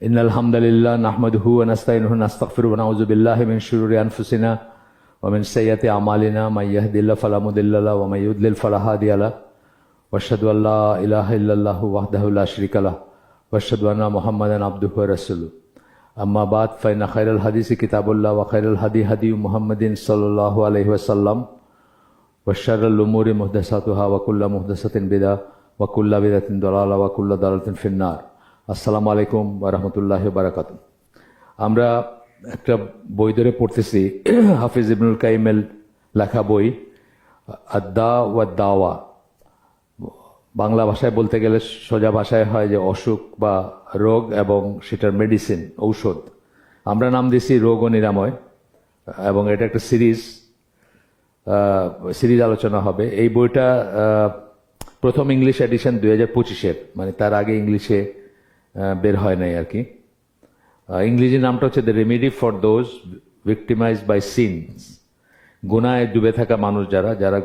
ইন্নাল হামদালিল্লাহ নাহমাদুহু ওয়া নাস্তাইনুহু ওয়া নাস্তাগফিরুহু ওয়া নাউযু বিল্লাহি মিন শুরুরি আনফুসিনা ওয়া মিন সাইয়্যাতি আমালিনা মান ইয়াহদিল্লাহু ফালা মুদিল্লা লাহু ওয়া মান ইউদ্লিল ফালা হাদিয়া লাহু ওয়া আশহাদু আল্লা ইলাহা ইল্লাল্লাহু ওয়াহদাহু লা শারীকা লাহু ওয়া আশহাদু আন্না মুহাম্মাদান আবদুহু ওয়া রাসূলুহু আম্মা বাদ ফাইন্না খায়রাল হাদিসি কিতাবুল্লাহ ওয়া খায়রাল হাদি মুহাম্মাদিন সাল্লাল্লাহু আলাইহি ওয়াসাল্লাম ওয়া শাররাল উমুরি মুহদাসাতুহা ওয়া কুল্লু মুহদাসাতিন বিদআহ ওয়া কুল্লু বিদআতিন দালালাহ ওয়া কুল্লু দালালাতিন ফিন্নার। আসসালামু আলাইকুম ওয়া রাহমাতুল্লাহি ওয়া বারাকাতুহু। আমরা একটা বই ধরে পড়তেছি, হাফিজ ইবনুল কাইমের লেখা বই আদ-দা ওয়া দাওয়া। বাংলা ভাষায় বলতে গেলে সোজা ভাষায় হয় যে অসুখ বা রোগ এবং সেটার মেডিসিন, ঔষধ। আমরা নাম দিয়েছি রোগ ও নিরাময়, এবং এটা একটা সিরিজ আলোচনা হবে। এই বইটা প্রথম ইংলিশ এডিশন 2025-এর, মানে তার আগে ইংলিশে বের হয় নাই আর কি। ইংরেজি নামটা হচ্ছে the remedy for those victimised by sins. গুনায় ডুবে থাকা মানুষ যারা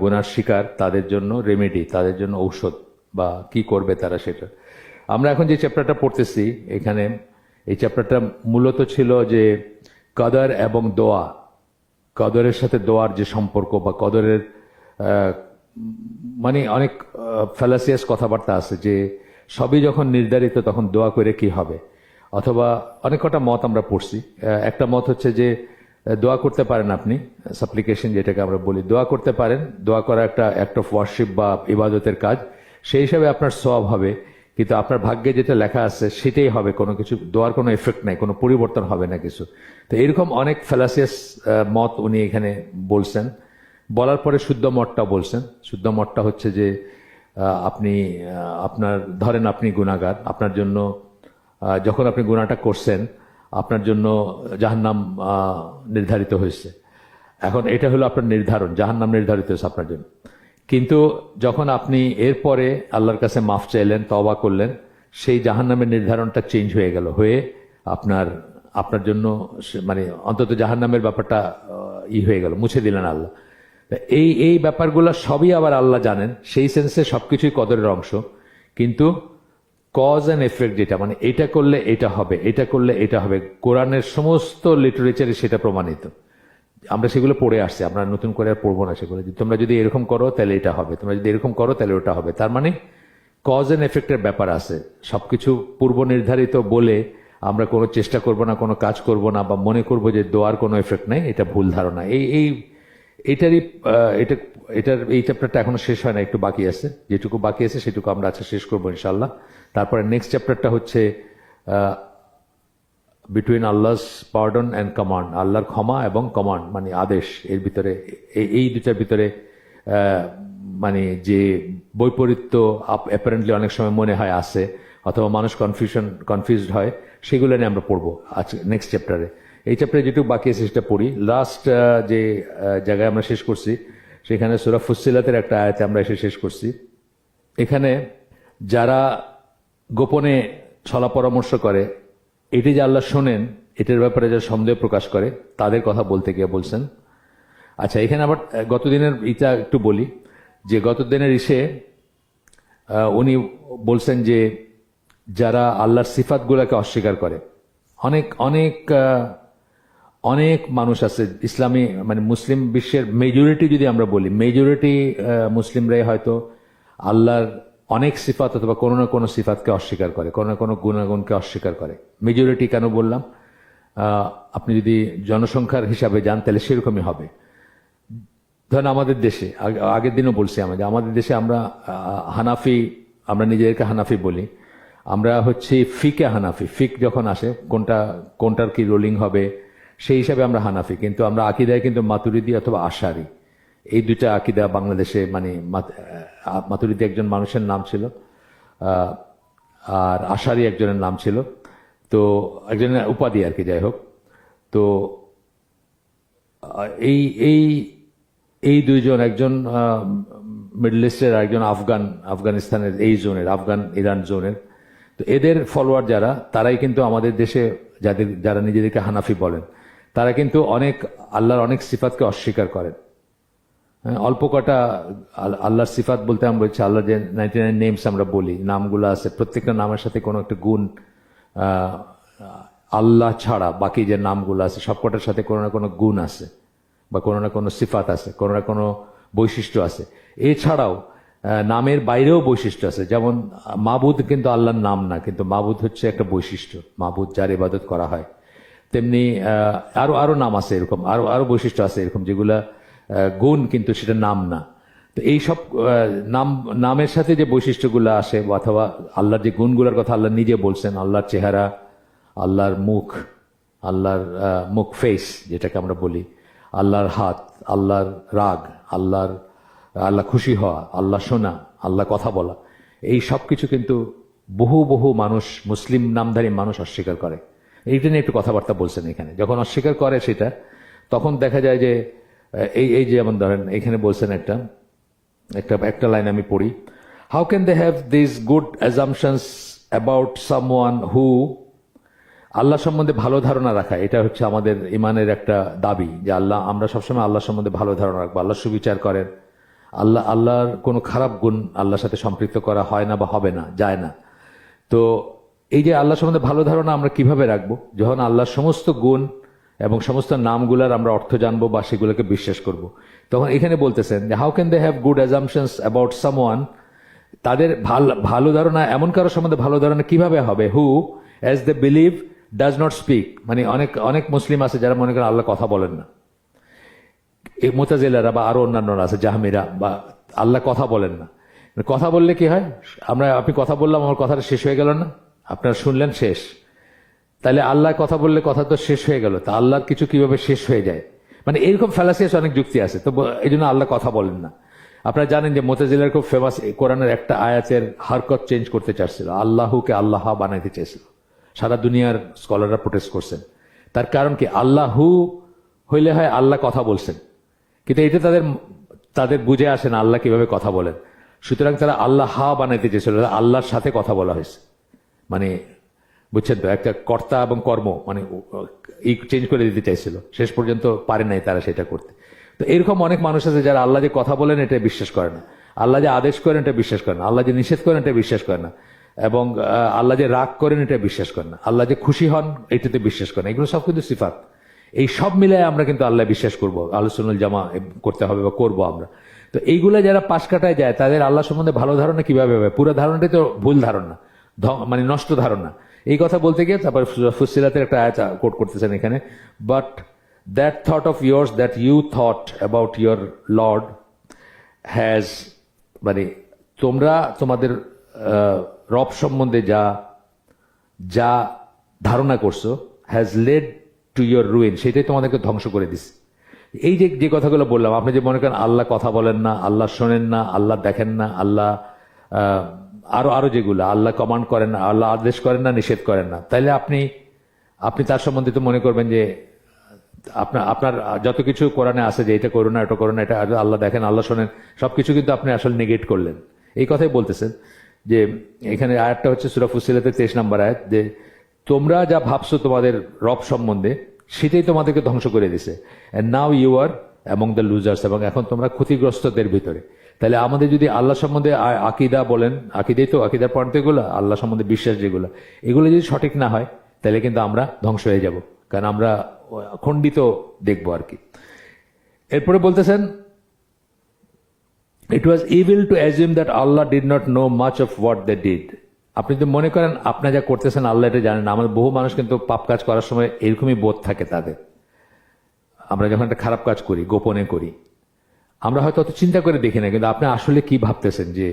গুনার শিকার, তাদের জন্য রেমেডি, তাদের জন্য ঔষধ বা কি করবে তারা সেটা। আমরা এখন যে চ্যাপ্টারটা পড়তেছি এখানে, এই চ্যাপ্টারটা মূলত ছিল যে কদর এবং দোয়া, কদরের সাথে দোয়ার যে সম্পর্ক, বা কদরের মানে অনেক ফ্যালাসিয়াস কথাবার্তা আছে যে সবই যখন নির্ধারিত তখন দোয়া করে কি হবে। অথবা অনেক কটা মত আমরা পড়ছি। একটা মত হচ্ছে যে দোয়া করতে পারেন আপনি, সাপ্লিকেশন যেটাকে আমরা বলি, দোয়া করতে পারেন। দোয়া করা একটা অ্যাক্ট অফ ওয়ার্শিপ বা ইবাদতের কাজ, সেই হিসাবে আপনার সওয়াব হবে, কিন্তু আপনার ভাগ্যে যেটা লেখা আছে সেটাই হবে। কোনো কিছু দোয়ার কোনো এফেক্ট নাই, কোনো পরিবর্তন হবে না কিছু। তো এরকম অনেক ফ্যালাসিয়াস মত উনি এখানে বলছেন। বলার পরে শুদ্ধ মতটা বলছেন। শুদ্ধ মতটা হচ্ছে যে ধরেন আপনি গুনাহগার, আপনার জন্য যখন আপনি গুনাহটা করছেন আপনার জন্য জাহান্নাম নির্ধারিত হয়েছে। এখন এটা হলো আপনার নির্ধারণ, জাহান্নাম নির্ধারিত হয়েছে আপনার জন্য। কিন্তু যখন আপনি এরপরে আল্লাহর কাছে মাফ চাইলেন, তওবা করলেন, সেই জাহান্নামের নির্ধারণটা চেঞ্জ হয়ে গেল, হয়ে আপনার জন্য মানে অন্তত জাহান্নামের ব্যাপারটা হয়ে গেল, মুছে দিলেন আল্লাহ। এই ব্যাপারগুলো সবই আবার আল্লাহ জানেন, সেই সেন্সে সবকিছুই কদরের অংশ। কিন্তু কজ অ্যান্ড এফেক্ট যেটা, মানে এটা করলে এটা হবে, এটা করলে এটা হবে, কোরআনের সমস্ত লিটারেচারে সেটা প্রমাণিত। আমরা সেগুলো পড়ে আসছি, আমরা নতুন করে আর পড়বো না সেগুলো। তোমরা যদি এরকম করো তাহলে এটা হবে, তোমরা যদি এরকম করো তাহলে ওটা হবে। তার মানে কজ অ্যান্ড এফেক্টের ব্যাপার আছে। সবকিছু পূর্ব নির্ধারিত বলে আমরা কোনো চেষ্টা করব না, কোনো কাজ করব না, বা মনে করব যে দোয়ার কোনো এফেক্ট নেই, এটা ভুল ধারণা। এই চ্যাপ্টারটা এখনো শেষ হয় না, একটু বাকি আছে। যেটুকু বাকি আছে সেটুকু আমরা আজকে শেষ করবো ইনশাল্লাহ। তারপরে নেক্সট চ্যাপ্টারটা হচ্ছে বিটুইন আল্লাহস পার্ডন অ্যান্ড কমান্ড, আল্লাহর ক্ষমা এবং কমান্ড মানে আদেশ। এর ভিতরে এই দুটার ভিতরে মানে যে বৈপরীত্য অ্যাপারেন্টলি অনেক সময় মনে হয় আছে, অথবা মানুষ কনফিউজড হয়, সেগুলো নিয়ে আমরা পড়বো আজকে নেক্সট চ্যাপ্টারে। এই চ্যাপ্টারে যেটুকু বাকি আছে সেটা পড়ি। লাস্ট যে জায়গায় আমরা শেষ করছি সেখানে সূরা ফুসসিলাতের একটা আয়াতে আমরা এসে শেষ করছি। এখানে যারা গোপনে ছলা পরামর্শ করে, এটি যে আল্লাহ শোনেন, এটার ব্যাপারে যারা সন্দেহ প্রকাশ করে, তাদের কথা বলতে গিয়ে বলছেন। আচ্ছা, এখানে আবার গতদিনের ইটা একটু বলি, যে গতদিনের উনি বলছেন যে যারা আল্লাহর সিফাতগুলোকে অস্বীকার করে, অনেক অনেক অনেক মানুষ আছে ইসলামী, মানে মুসলিম বিশ্বের মেজরিটি যদি আমরা বলি, মেজরিটি মুসলিমরাই হয়তো আল্লাহর অনেক সিফাত অথবা কোনো না কোনো সিফাতকে অস্বীকার করে, কোনো না কোনো গুণাগুণকে অস্বীকার করে। মেজরিটি কেন বললাম? আপনি যদি জনসংখ্যার হিসাবে যান তাহলে সেরকমই হবে। ধরেন আমাদের দেশে, আগের দিনও বলছি আমাদের দেশে আমরা হানাফি, আমরা নিজেদেরকে হানাফি বলি। আমরা হচ্ছে ফিকে হানাফি। ফিক যখন আসে কোনটার কি রোলিং হবে সেই হিসাবে আমরা হানাফি, কিন্তু আমরা আকিদায় কিন্তু মাতুরিদি অথবা আশারি, এই দুইটা আকিদা বাংলাদেশে। মানে মাতুরিদি একজন মানুষের নাম ছিল, আর আশারি একজনের নাম ছিল, তো একজনের উপাধি আর কি, যাই হোক। তো এই দুইজন, একজন মিডল ইস্টের, একজন আফগানিস্তানের, এই জোনের, আফগান ইরান জোনের। তো এদের ফলোয়ার যারা, তারাই কিন্তু আমাদের দেশে যারা নিজেদেরকে হানাফি বলেন, তারা কিন্তু আল্লাহর অনেক সিফাতকে অস্বীকার করেন। অল্প কটা আল্লাহর সিফাত বলতে আমরা বলছি, আল্লাহ যে 99 নেমস আমরা বলি, নামগুলো আছে, প্রত্যেকটা নামের সাথে কোনো একটা গুণ আহ, আল্লাহ ছাড়া বাকি যে নামগুলো আছে সবকটার সাথে কোনো না কোনো গুণ আছে, বা কোনো না কোনো সিফাত আছে, কোনো না কোনো বৈশিষ্ট্য আছে। এছাড়াও নামের বাইরেও বৈশিষ্ট্য আছে, যেমন মাবুদ কিন্তু আল্লাহর নাম না, কিন্তু মাবুদ হচ্ছে একটা বৈশিষ্ট্য, মাবুদ যার ইবাদত করা হয়। তেমনি আরো আরো নাম আছে এরকম, আরো আরো বৈশিষ্ট্য আছে এরকম, যেগুলা গুণ কিন্তু সেটা নাম না। তো এই সব নামের সাথে যে বৈশিষ্ট্যগুলো আসে, অথবা আল্লাহর যে গুণগুলোর কথা আল্লাহ নিজে বলছেন, আল্লাহর চেহারা, আল্লাহর মুখ, আল্লাহর মুখ ফেস যেটাকে আমরা বলি, আল্লাহর হাত, আল্লাহর রাগ, আল্লাহ খুশি হওয়া, আল্লাহ শোনা, আল্লাহ কথা বলা, এই সব কিছু কিন্তু বহু বহু মানুষ, মুসলিম নামধারী মানুষ অস্বীকার করে। এইটা নিয়ে একটু কথাবার্তা বলছেন এখানে। যখন অস্বীকার করে সেটা, তখন দেখা যায় যে এই এই যে যেমন ধরেন এখানে বলছেন একটা একটা একটা লাইন আমি পড়ি, how can they have this good assumptions about someone who, Allah সম্বন্ধে ভালো ধারণা রাখা, এটা হচ্ছে আমাদের ইমানের একটা দাবি, যে আমরা সবসময় আল্লাহ সম্বন্ধে ভালো ধারণা রাখবো। আল্লাহ সুবিচার করেন, আল্লাহর কোনো খারাপ গুণ আল্লাহর সাথে সম্পৃক্ত করা হয় না বা হবে না, যায় না। তো এই যে আল্লাহ সম্বন্ধে ভালো ধারণা আমরা কিভাবে রাখবো? যখন আল্লাহর সমস্ত গুণ এবং সমস্ত নামগুলার আমরা অর্থ জানবো বা সেগুলোকে বিশ্বাস করব। তখন এখানে বলতেছেন যে how can they have good assumptions about someone, তাদের ভালো ধারণা, এমন কারো সম্বন্ধে ভালো ধারণা কিভাবে হবে, who as they believe does not speak, মানে অনেক অনেক মুসলিম আছে যারা মনে করেন আল্লাহ কথা বলেন না, এই মুতাজিলারা বা আরো অন্যান্যরা আছে, জাহমিরা, বা আল্লাহ কথা বলেন না। কথা বললে কি হয়, আপনি কথা বললাম, আমার কথাটা শেষ হয়ে গেল না, আপনারা শুনলেন, শেষ। তাহলে আল্লাহ কথা বললে কথা তো শেষ হয়ে গেল, তা আল্লাহর কিছু কিভাবে শেষ হয়ে যায়, মানে এরকম ফ্যালাসিয়াস অনেক যুক্তি আছে। তো এই জন্য আল্লাহ কথা বলেন না। আপনারা জানেন যে মুতাজিলার খুব ফেমাস, কোরআনের একটা আয়াতের হারকত চেঞ্জ করতে চাচ্ছিল, আল্লাহকে আল্লাহ বানাইতে চেয়েছিল। সারা দুনিয়ার স্কলাররা প্রোটেস্ট করছেন। তার কারণ কি, আল্লাহু হইলে হয় আল্লাহ কথা বলছেন, কিন্তু এটা তাদের বুঝে আসে না আল্লাহ কিভাবে কথা বলেন। সুতরাং তারা আল্লাহ বানাইতে চেয়েছিল, আল্লাহর সাথে কথা বলা হয়েছে, মানে বুঝছেন তো, একটা কর্তা এবং কর্ম, মানে এই চেঞ্জ করে দিতে চাইছিল, শেষ পর্যন্ত পারে নাই তারা সেটা করতে। তো এরকম অনেক মানুষ আছে যারা আল্লাহ যে কথা বলেন এটা বিশ্বাস করে না, আল্লাহ যে আদেশ করেন এটা বিশ্বাস করে না, আল্লাহ যে নিষেধ করেন এটা বিশ্বাস করে না, এবং আল্লাহ যে রাগ করেন এটা বিশ্বাস করে না, আল্লাহ যে খুশি হন এটাতে বিশ্বাস করে না। এগুলো সব কিন্তু সিফাত। এই সব মিলায় আমরা কিন্তু আল্লাহ বিশ্বাস করবো, আহলুস সুন্নাহ জামা করতে হবে বা করবো আমরা। তো এইগুলা যারা পাশ কাটায় যায় তাদের আল্লাহ সম্বন্ধে ভালো ধারণা কিভাবে হবে? পুরো ধারণাটাই তো ভুল ধারণা, মানে নষ্ট ধারণা। এই কথা বলতে গিয়ে তারপর ফুসিলাতের একটা আয়াত কোট করতেছেন এখানে, but that thought of yours that you thought about your lord has, মানে তোমরা তোমাদের রব সম্বন্ধে যা যা ধারণা করছো, has led to your ruin, সেটাই তোমাদেরকে ধ্বংস করে দিচ্ছে। এই যে যে কথাগুলো বললাম, আপনি যে মনে করেন আল্লাহ কথা বলেন না, আল্লাহ শোনেন না, আল্লাহ দেখেন না, আল্লাহ আরো আরো যেগুলো, আল্লাহ কমান্ড করেন না, আল্লাহ আদেশ করেন না, নিষেধ করেন না, তাইলে আপনি তার সম্বন্ধে তো মনে করবেন যে আপনার যত কিছু কোরআনে আছে যে এটা করো না, এটা করো না, এটা আল্লাহ দেখেন, আল্লাহ শোনেন, সবকিছু কিন্তু আপনি আসলে নেগেট করলেন। এই কথাই বলতেছেন যে এখানে আয়াতটা হচ্ছে সূরা ফুসিলাতের 23 নম্বর আয়াত, যে তোমরা যা ভাবছো তোমাদের রব সম্বন্ধে সেটাই তোমাদেরকে ধ্বংস করে দিছে, and now you are among the losers, এবং এখন তোমরা ক্ষতিগ্রস্তদের ভিতরে। তাহলে আমাদের যদি আল্লাহ সম্বন্ধে আকিদা বলেন, আকিদাই তো, আকিদার পয়েন্ট এগুলো, আল্লাহ সম্বন্ধে বিশ্বাস যেগুলো, এগুলো যদি সঠিক না হয় তাহলে কিন্তু আমরা ধ্বংস হয়ে যাব, কারণ আমরা খণ্ডিত দেখবো আর কি। এরপরে বলতেছেন, it was evil to assume that Allah did not know much of what they did. আপনি যদি মনে করেন আপনি যা করতেছেন আল্লাহ এটা জানেন না। আমাদের বহু মানুষ কিন্তু পাপ কাজ করার সময় এরকমই বোধ থাকে তাদের। আমরা যখন একটা খারাপ কাজ করি, গোপনে করি, আমরা হয়তো অত চিন্তা করে দেখি না, কিন্তু আপনি আসলে কি ভাবতেছেন যে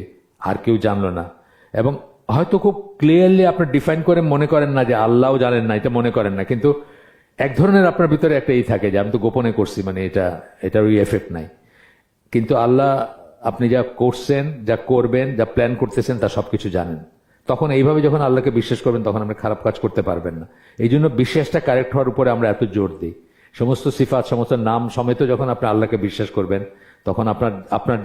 আর কেউ জানলো না, এবং হয়তো খুব ক্লিয়ারলি আপনি ডিফাইন করে মনে করেন না যে আল্লাহও জানেন না, এটা মনে করেন না, কিন্তু এক ধরনের আপনার ভিতরে একটা থাকে যে আমি তো গোপনে করছি, মানে এটার ওই এফেক্ট নাই। কিন্তু আল্লাহ আপনি যা করছেন, যা করবেন, যা প্ল্যান করতেছেন তা সবকিছু জানেন। তখন এইভাবে যখন আল্লাহকে বিশ্বাস করবেন তখন আপনি খারাপ কাজ করতে পারবেন না। এই জন্য বিশ্বাসটা কারেক্ট হওয়ার উপরে আমরা এত জোর দিই। সমস্ত সিফাত, সমস্ত নাম সমেত যখন আপনি আল্লাহকে বিশ্বাস করবেন তখন আপনার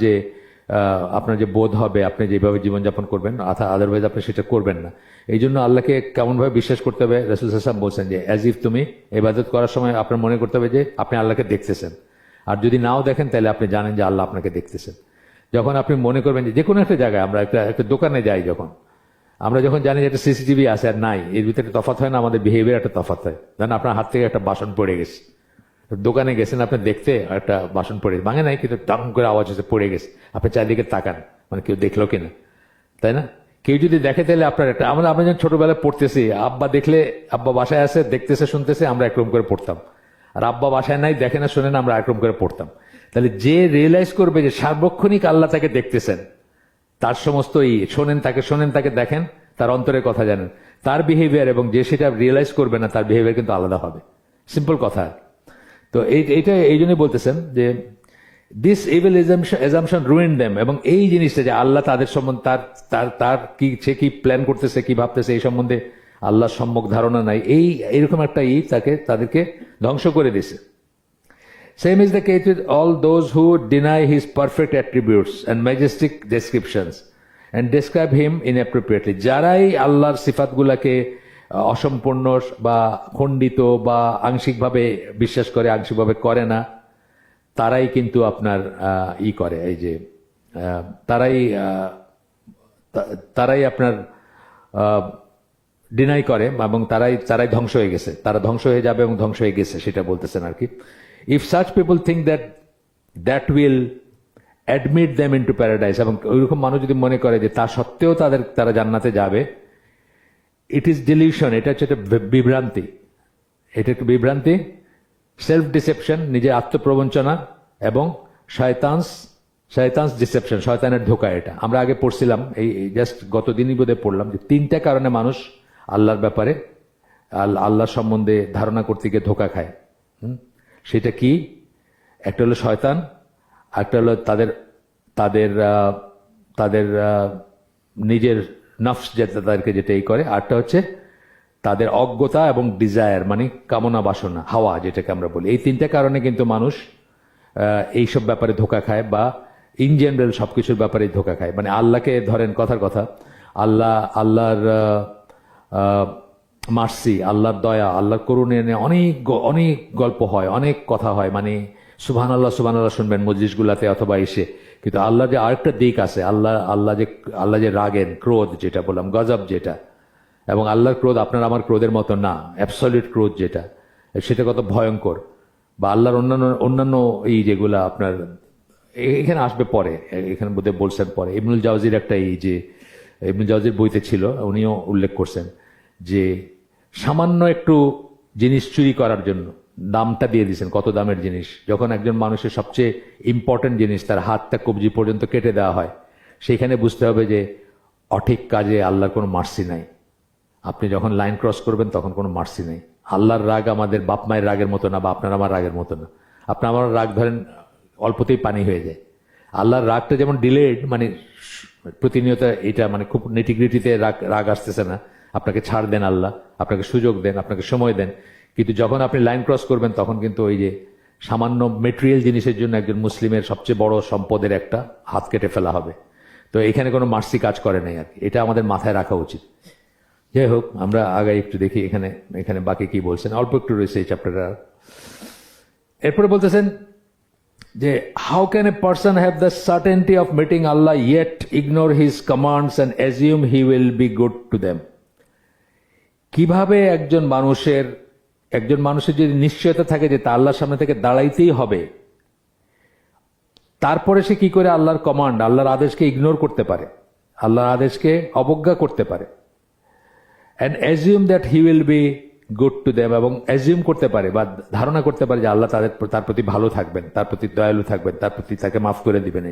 যে বোধ হবে, আপনি যেভাবে জীবনযাপন করবেন, আদারওয়াইজ আপনি সেটা করবেন না। এই জন্য আল্লাহকে কেমনভাবে বিশ্বাস করতে হবে, রাসূল সাল্লাল্লাহু আলাইহি ওয়াসাল্লাম বলছেন যে অ্যাজ ইফ তুমি ইবাদত করার সময় আপনার মনে করতে হবে যে আপনি আল্লাহকে দেখতেছেন, আর যদি নাও দেখেন তাহলে আপনি জানেন যে আল্লাহ আপনাকে দেখতেছেন। যখন আপনি মনে করবেন যে কোনো একটা জায়গায়, আমরা একটা দোকানে যাই, যখন আমরা যখন জানি যে একটা সিসিটিভি আছে আর নাই, এর ভিতরে তফাৎ হয় না, আমাদের বিহেভিয়ার একটা তফাৎ হয়। ধরেন আপনার হাত থেকে একটা বাসন পড়ে গেছে, দোকানে গেছেন আপনি দেখতে, একটা বাসন পড়ে ভাঙে নাই কিন্তু টাং করে আওয়াজ হচ্ছে পড়ে গেছে, আপনি চারিদিকে তাকান মানে কেউ দেখলো কিনা, তাই না? কেউ যদি দেখে তাহলে আপনার একটা, আমরা যখন ছোটবেলায় পড়তেছি, আব্বা দেখলে, আব্বা বাসায় আছে দেখতেছে শুনতেছে, আমরা একরকম করে পড়তাম। আর আব্বা বাসায় নাই, দেখে না শোনে না, আমরা একরকম করে পড়তাম। তাহলে যে রিয়েলাইজ করবে যে সার্বক্ষণিক আল্লাহ তাকে দেখতেছেন, তার সমস্ত শোনেন তাকে দেখেন, তার অন্তরের কথা জানেন, তার বিহেভিয়ার এবং যে সেটা রিয়েলাইজ করবে না তার বিহেভিয়ার কিন্তু আলাদা হবে। সিম্পল কথা। তো এইটা এই জন্যই বলতেছেন যে দিস ইভিল এজাম্পশন রুইন দেম, এবং এই জিনিসটা যে আল্লাহ তাদের সম্বন্ধে তার কি, সে কি প্ল্যান করতেছে, কি ভাবতেছে, এই সম্বন্ধে আল্লাহর সম্যক ধারণা নাই, এইরকম একটা তাদেরকে ধ্বংস করে দিছে। Same is the case with all those who deny his perfect attributes and majestic descriptions and describe him inappropriately. যারাই আল্লাহর সিফাতগুলাকে অসম্পূর্ণ বা খণ্ডিত বা আংশিকভাবে বিশ্বাস করে, আংশিকভাবে করে না, তারাই কিন্তু আপনার করে, এই যে তারাই আপনার ডিনাই করে, এবং তারাই ধ্বংস হয়ে গেছে, তারা ধ্বংস হয়ে যাবে এবং ধ্বংস হয়ে গেছে, সেটা বলতেছেন আর কি। If such people think that will admit them into paradise, এবং ওইরকম মানুষ যদি মনে করে যে তা সত্ত্বেও তারা জান্নাতে যাবে, ইট ইজ ডিলিউশন, এটা হচ্ছে একটা বিভ্রান্তি, এটা একটু বিভ্রান্তি, সেলফ ডিসেপশন, নিজের আত্মপ্রবঞ্চনা, এবং শয়তানস ডিসেপশন, শয়তানের ধোকা। এটা আমরা আগে পড়ছিলাম, এই জাস্ট গত দিনই বোধহয় পড়লাম যে 3টা কারণে মানুষ আল্লাহর ব্যাপারে, আল্লাহর সম্বন্ধে ধারণা করতে গিয়ে ধোকা খায়। সেটা কি? একটা হলো শয়তান, একটা হলো তাদের নিজের নফস তাদেরকে যেটা করে, আরটা হচ্ছে তাদের অজ্ঞতা এবং ডিজায়ার, মানে কামনা বাসনা, হাওয়া যেটাকে আমরা বলি। এই 3টা কারণে কিন্তু মানুষ এইসব ব্যাপারে ধোকা খায়, বা ইন জেনারেল সবকিছুর ব্যাপারে ধোকা খায়। মানে আল্লাহকে ধরেন, কথার কথা, আল্লাহর মার্সি, আল্লাহর দয়া, আল্লাহর করুণা নিয়ে অনেক গল্প হয়, অনেক কথা হয়, মানে সুবহানাল্লাহ শুনবেন মজলিসগুলাতে অথবা এসে। কিন্তু আল্লাহ যে আরেকটা দিক আছে, আল্লাহ যে রাগেন, ক্রোধ যেটা বললাম, গজব যেটা, এবং আল্লাহর ক্রোধ আপনার আমার ক্রোধের মতো না, অ্যাবসলিউট ক্রোধ যেটা, সেটা কত ভয়ঙ্কর। বা আল্লাহর অন্যান্য এই যেগুলা আপনার এখানে আসবে পরে, এখানে বোধহয় বলছেন পরে, ইবনুল জাওজির একটা, ইবনুল জাওজির বইতে ছিল, উনিও উল্লেখ করছেন যে সামান্য একটু জিনিস চুরি করার জন্য দামটা দিয়ে দিয়েছেন, কত দামের জিনিস। যখন একজন মানুষের সবচেয়ে ইম্পর্টেন্ট জিনিস, তার হাতটা কবজি পর্যন্ত কেটে দেওয়া হয়, সেইখানে বুঝতে হবে যে অঠিক কাজে আল্লাহর কোনো মার্সি নাই। আপনি যখন লাইন ক্রস করবেন তখন কোনো মার্সি নেই। আল্লাহর রাগ আমাদের বাপ মায়ের রাগের মতো না, বা আপনার আমার রাগের মতো না। আপনার আমার রাগ ধরেন অল্পতেই পানি হয়ে যায়। আল্লাহর রাগটা যেমন ডিলেড, মানে প্রতিনিয়ত, এটা মানে খুব নেটিগ্রিটিতে রাগ আসতেছে না, আপনাকে ছাড় দেন আল্লাহ, আপনাকে সুযোগ দেন, আপনাকে সময় দেন। কিন্তু যখন আপনি লাইন ক্রস করবেন তখন কিন্তু ওই যে সামান্য মেটেরিয়াল জিনিসের জন্য একজন মুসলিমের সবচেয়ে বড় সম্পদের একটা হাত কেটে ফেলা হবে। তো এখানে কোনো মার্সি কাজ করে নাই আর কি, এটা আমাদের মাথায় রাখা উচিত। যাই হোক, আমরা আগে একটু দেখি এখানে বাকি কি বলছেন, অল্প একটু রয়েছে এই চ্যাপ্টারটা। এরপরে বলতেছেন যে how can a person have the certainty of meeting Allah yet ignore his commands and assume he will be good to them. কিভাবে একজন মানুষের যদি নিশ্চয়তা থাকে যে তা আল্লাহর সামনে থেকে দাঁড়াইতেই হবে, তারপরে সে কি করে আল্লাহর কমান্ড, আল্লাহর আদেশকে ইগনোর করতে পারে, আল্লাহর আদেশকে অবজ্ঞা করতে পারে। And assume that he will be good to them, এবং অ্যাজিউম করতে পারে বা ধারণা করতে পারে যে আল্লাহ তার প্রতি ভালো থাকবেন, তার প্রতি দয়ালু থাকবেন, তার প্রতি তাকে মাফ করে দিবেন।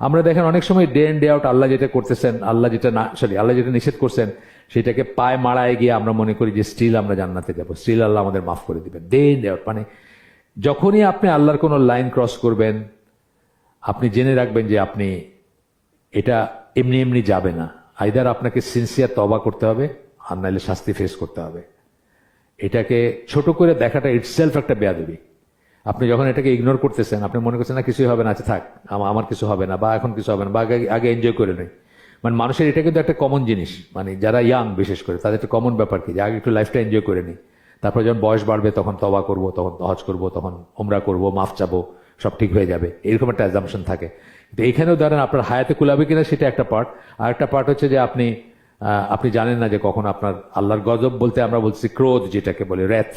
আমরা দেখেন অনেক সময় ডে ইন ডে আউট আল্লাহ যেটা করতেছেন, আল্লাহ যেটা নিষেধ করছেন, সেটাকে পায়ে মারায় গিয়ে আমরা মনে করি যে স্টিল আমরা জান্নাতে যাবো, স্টিল আল্লাহ আমাদের মাফ করে দিবেন। ডে ইন ডে আউট, মানে যখনই আপনি আল্লাহর কোনো লাইন ক্রস করবেন, আপনি জেনে রাখবেন যে আপনি এটা এমনি যাবে না। আইদার আপনাকে সিনসিয়ার তওবা করতে হবে, আর নাহলে শাস্তি ফেস করতে হবে। এটাকে ছোট করে দেখাটা ইটসেলফ একটা বেয়াদবি। আপনি যখন এটাকে ইগনোর করতেছেন, আপনি মনে করছেন না কিছুই হবে না, আচ্ছা থাক, আমার কিছু হবে না, বা এখন কিছু হবে না, বা আগে এনজয় করে নেই। মানে মানুষের এটা কিন্তু একটা কমন জিনিস, মানে যারা ইয়াং বিশেষ করে তাদের একটা কমন ব্যাপার কি, যে আগে একটু লাইফটা এনজয় করে নিই, তারপর যখন বয়স বাড়বে তখন তওবা করবো, তখন হজ করবো, তখন উমরা করবো, মাফ চাবো, সব ঠিক হয়ে যাবে, এরকম একটা অ্যাজাম্পশন থাকে। তো এখানেও ধরেন আপনার হায়াতে কুলাবে কিনা সেটা একটা পার্ট। আর একটা পার্ট হচ্ছে যে আপনি আপনি জানেন না যে কখন আপনার আল্লাহর গজব বলতে আমরা বলছি ক্রোধ, যেটাকে বলে রেথ,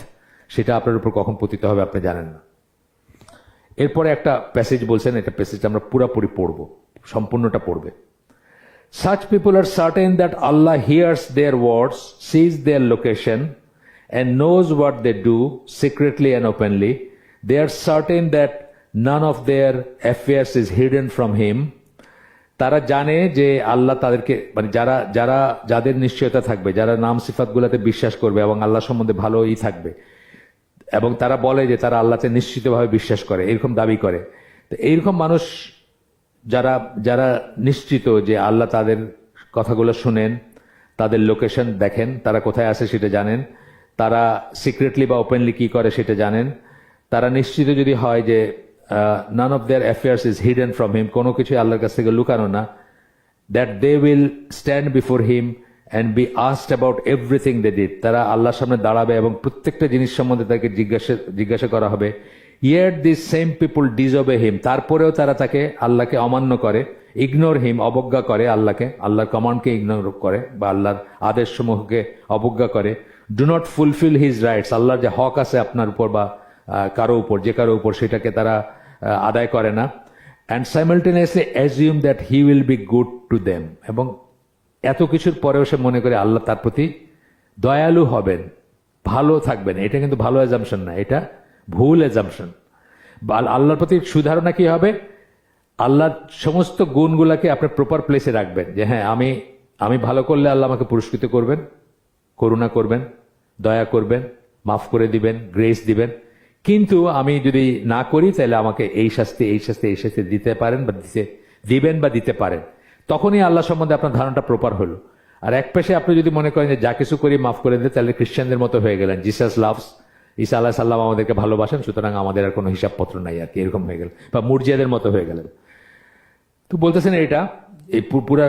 সেটা আপনার উপর কখন পতিত হবে আপনি জানেন না। এরপরে একটা প্যাসেজ বলছেন, এটা প্যাসেজটা আমরা পুরাপুরি পড়বো, সম্পূর্ণটা পড়বে। Such people are certain that Allah hears their words, sees their location, and knows what they do secretly and openly. They are certain that none of their affairs is hidden from Him. তারা জানে যে আল্লাহ তাদেরকে, মানে যারা যারা যাদের নিশ্চয়তা থাকবে, যারা নাম সিফাত গুলাতে বিশ্বাস করবে এবং আল্লাহ সম্বন্ধে ভালোই থাকবে, এবং তারা বলে যে তারা আল্লাহতে নিশ্চিতভাবে বিশ্বাস করে, এরকম দাবি করে, তো এইরকম মানুষ যারা যারা নিশ্চিত যে আল্লাহ তাদের কথাগুলো শুনেন, তাদের লোকেশন দেখেন, তারা কোথায় আছে সেটা জানেন, তারা সিক্রেটলি বা ওপেনলি কি করে সেটা জানেন, তারা নিশ্চিত যদি হয় যে none of their affairs is hidden from him, কোনো কিছু আল্লাহর কাছ থেকে লুকানো না, that they will stand before him and be asked about everything they did, তারা আল্লাহর সামনে দাঁড়াবে এবং প্রত্যেকটা জিনিস সম্বন্ধে তাকে জিজ্ঞাসা করা হবে। ইয়েট দিস সেম পিপুল ডিসওবে হিম, তারপরেও তারা তাকে আল্লাহকে অমান্য করে, ইগনোর হিম, অবজ্ঞা করে আল্লাহকে, আল্লাহর কমান্ডকে ইগনোর করে বা আল্লাহর আদেশসমূহকে অবজ্ঞা করে। Do not fulfil his rights, আল্লাহর যে হক আছে আপনার উপর বা কারো উপর, যে কারো উপর, সেটাকে তারা আদায় করে না। And simultaneously assume that he will be good to them, এবং এত কিছুর পরেও সে মনে করে আল্লাহ তার প্রতি দয়ালু হবেন, ভালো থাকবেন। এটা কিন্তু ভালো অ্যাজাম্পশন না, এটা ভুল অ্যাজাম্পশন। আল্লাহর প্রতি সুধারণা কি হবে? আল্লাহর সমস্ত গুণগুলাকে আপনি প্রপার প্লেসে রাখবেন, যে হ্যাঁ আমি ভালো করলে আল্লাহ আমাকে পুরস্কৃত করবেন, করুণা করবেন, দয়া করবেন, মাফ করে দিবেন, গ্রেস দিবেন। কিন্তু আমি যদি না করি তাহলে আমাকে এই শাস্তি এই শাস্তি এই শাস্তি দিতে পারেন বা দিবেন বা দিতে পারেন। তখনই আল্লাহ সম্বন্ধে আপনার ধারণাটা প্রপার হলো। আর এক পেশে আপনি যদি মনে করেন যে যা কিছু করি মাফ করে দেয়, তাহলে খ্রিস্টানদের মতো হয়ে গেলেন, জিসাস লাভস, ঈসা আলাইহিস সালাম আমাদেরকে ভালোবাসেন, সুতরাং আমাদের আর কোনো হিসাবপত্র নাই আর কি, এরকম হয়ে গেল, বা মুরজিয়াদের মতো হয়ে গেলেন। তো বলতেছেন এটা, এই পুরা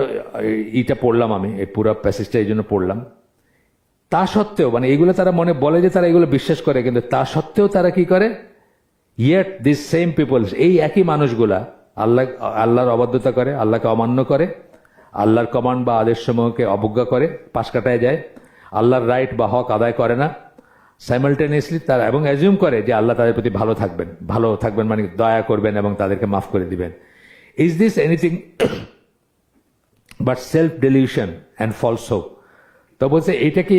এইটা পড়লাম আমি, এই পুরা প্যাসেজটা এই জন্য পড়লাম। তা সত্ত্বেও, মানে এইগুলো তারা মনে বলে যে তারা এগুলো বিশ্বাস করে, কিন্তু তা সত্ত্বেও তারা কি করে? ইয়েট দিস সেম পিপল, এই একই মানুষগুলা আল্লাহর অবাধ্যতা করে, আল্লাহকে অমান্য করে, আল্লাহর কমান্ড বা আদেশসমূহকে অবজ্ঞা করে, পাশ কাটায় যায়, আল্লাহর রাইট বা হক আদায় করে না। সাইমালটেনিয়াসলি তারা এবং অ্যাজিউম করে যে আল্লাহ তাদের প্রতি ভালো থাকবেন মানে দয়া করবেন এবং তাদেরকে মাফ করে দিবেন। Is this anything but self delusion and false hope? তো বলছে এইটা কি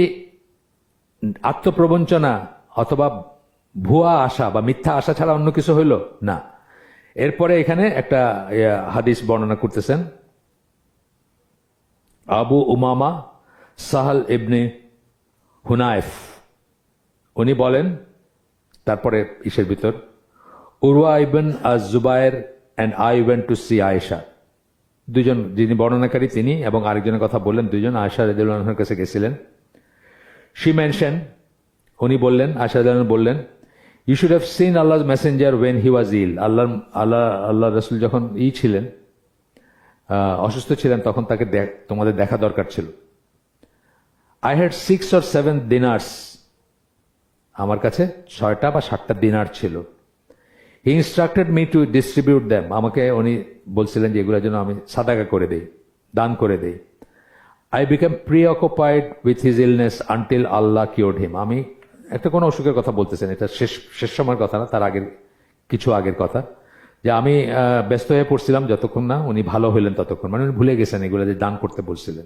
আত্মপ্রবঞ্চনা অথবা ভুয়া আশা বা মিথ্যা আশা ছাড়া অন্য কিছু হইল না। এরপরে এখানে একটা হাদিস বর্ণনা করতেছেন, আবু উমামা সাহাল ইবনে হুনাইফ, উনি বলেন, তারপরে ইসের ভিতর, Urwa ibn az Zubayr and I went to see Aisha, দুজন, যিনি বর্ণনাকারী তিনি এবং আরেকজনের কথা বললেন, দুজন আয়েশা রাদিয়াল্লাহু আনহার কাছে গেছিলেন। শি মেনশন, উনি বললেন, আয়েশা রাদিয়াল্লাহু আনহা বললেন, ইউ শুড হ্যাভ সিন আল্লাহর মেসেঞ্জার ওয়েন হি ওয়াজ ইল, আল্লাহ রাসূল যখন ছিলেন, অসুস্থ ছিলেন, তখন তাকে তোমাদের দেখা দরকার ছিল। আই হ্যাড 6 or 7 দিনার্স, আমার কাছে 6টা বা 7টা দিনার ছিল। He instructed me to distribute them, আমাকে উনি বলছিলেন যে এগুলোর জন্য আমি সাদাকা করে দেই, দান করে দেই। I became preoccupied with his illness until Allah cured him, আমি একটা কোনো অসুখের কথা বলতেছেন, এটা শেষ সময়ের কথা না, তার আগের কিছু আগের কথা, যে আমি ব্যস্ত হয়ে পড়ছিলাম যতক্ষণ না উনি ভালো হইলেন ততক্ষণ, মানে উনি ভুলে গেছেন এগুলো যে দান করতে বলছিলেন।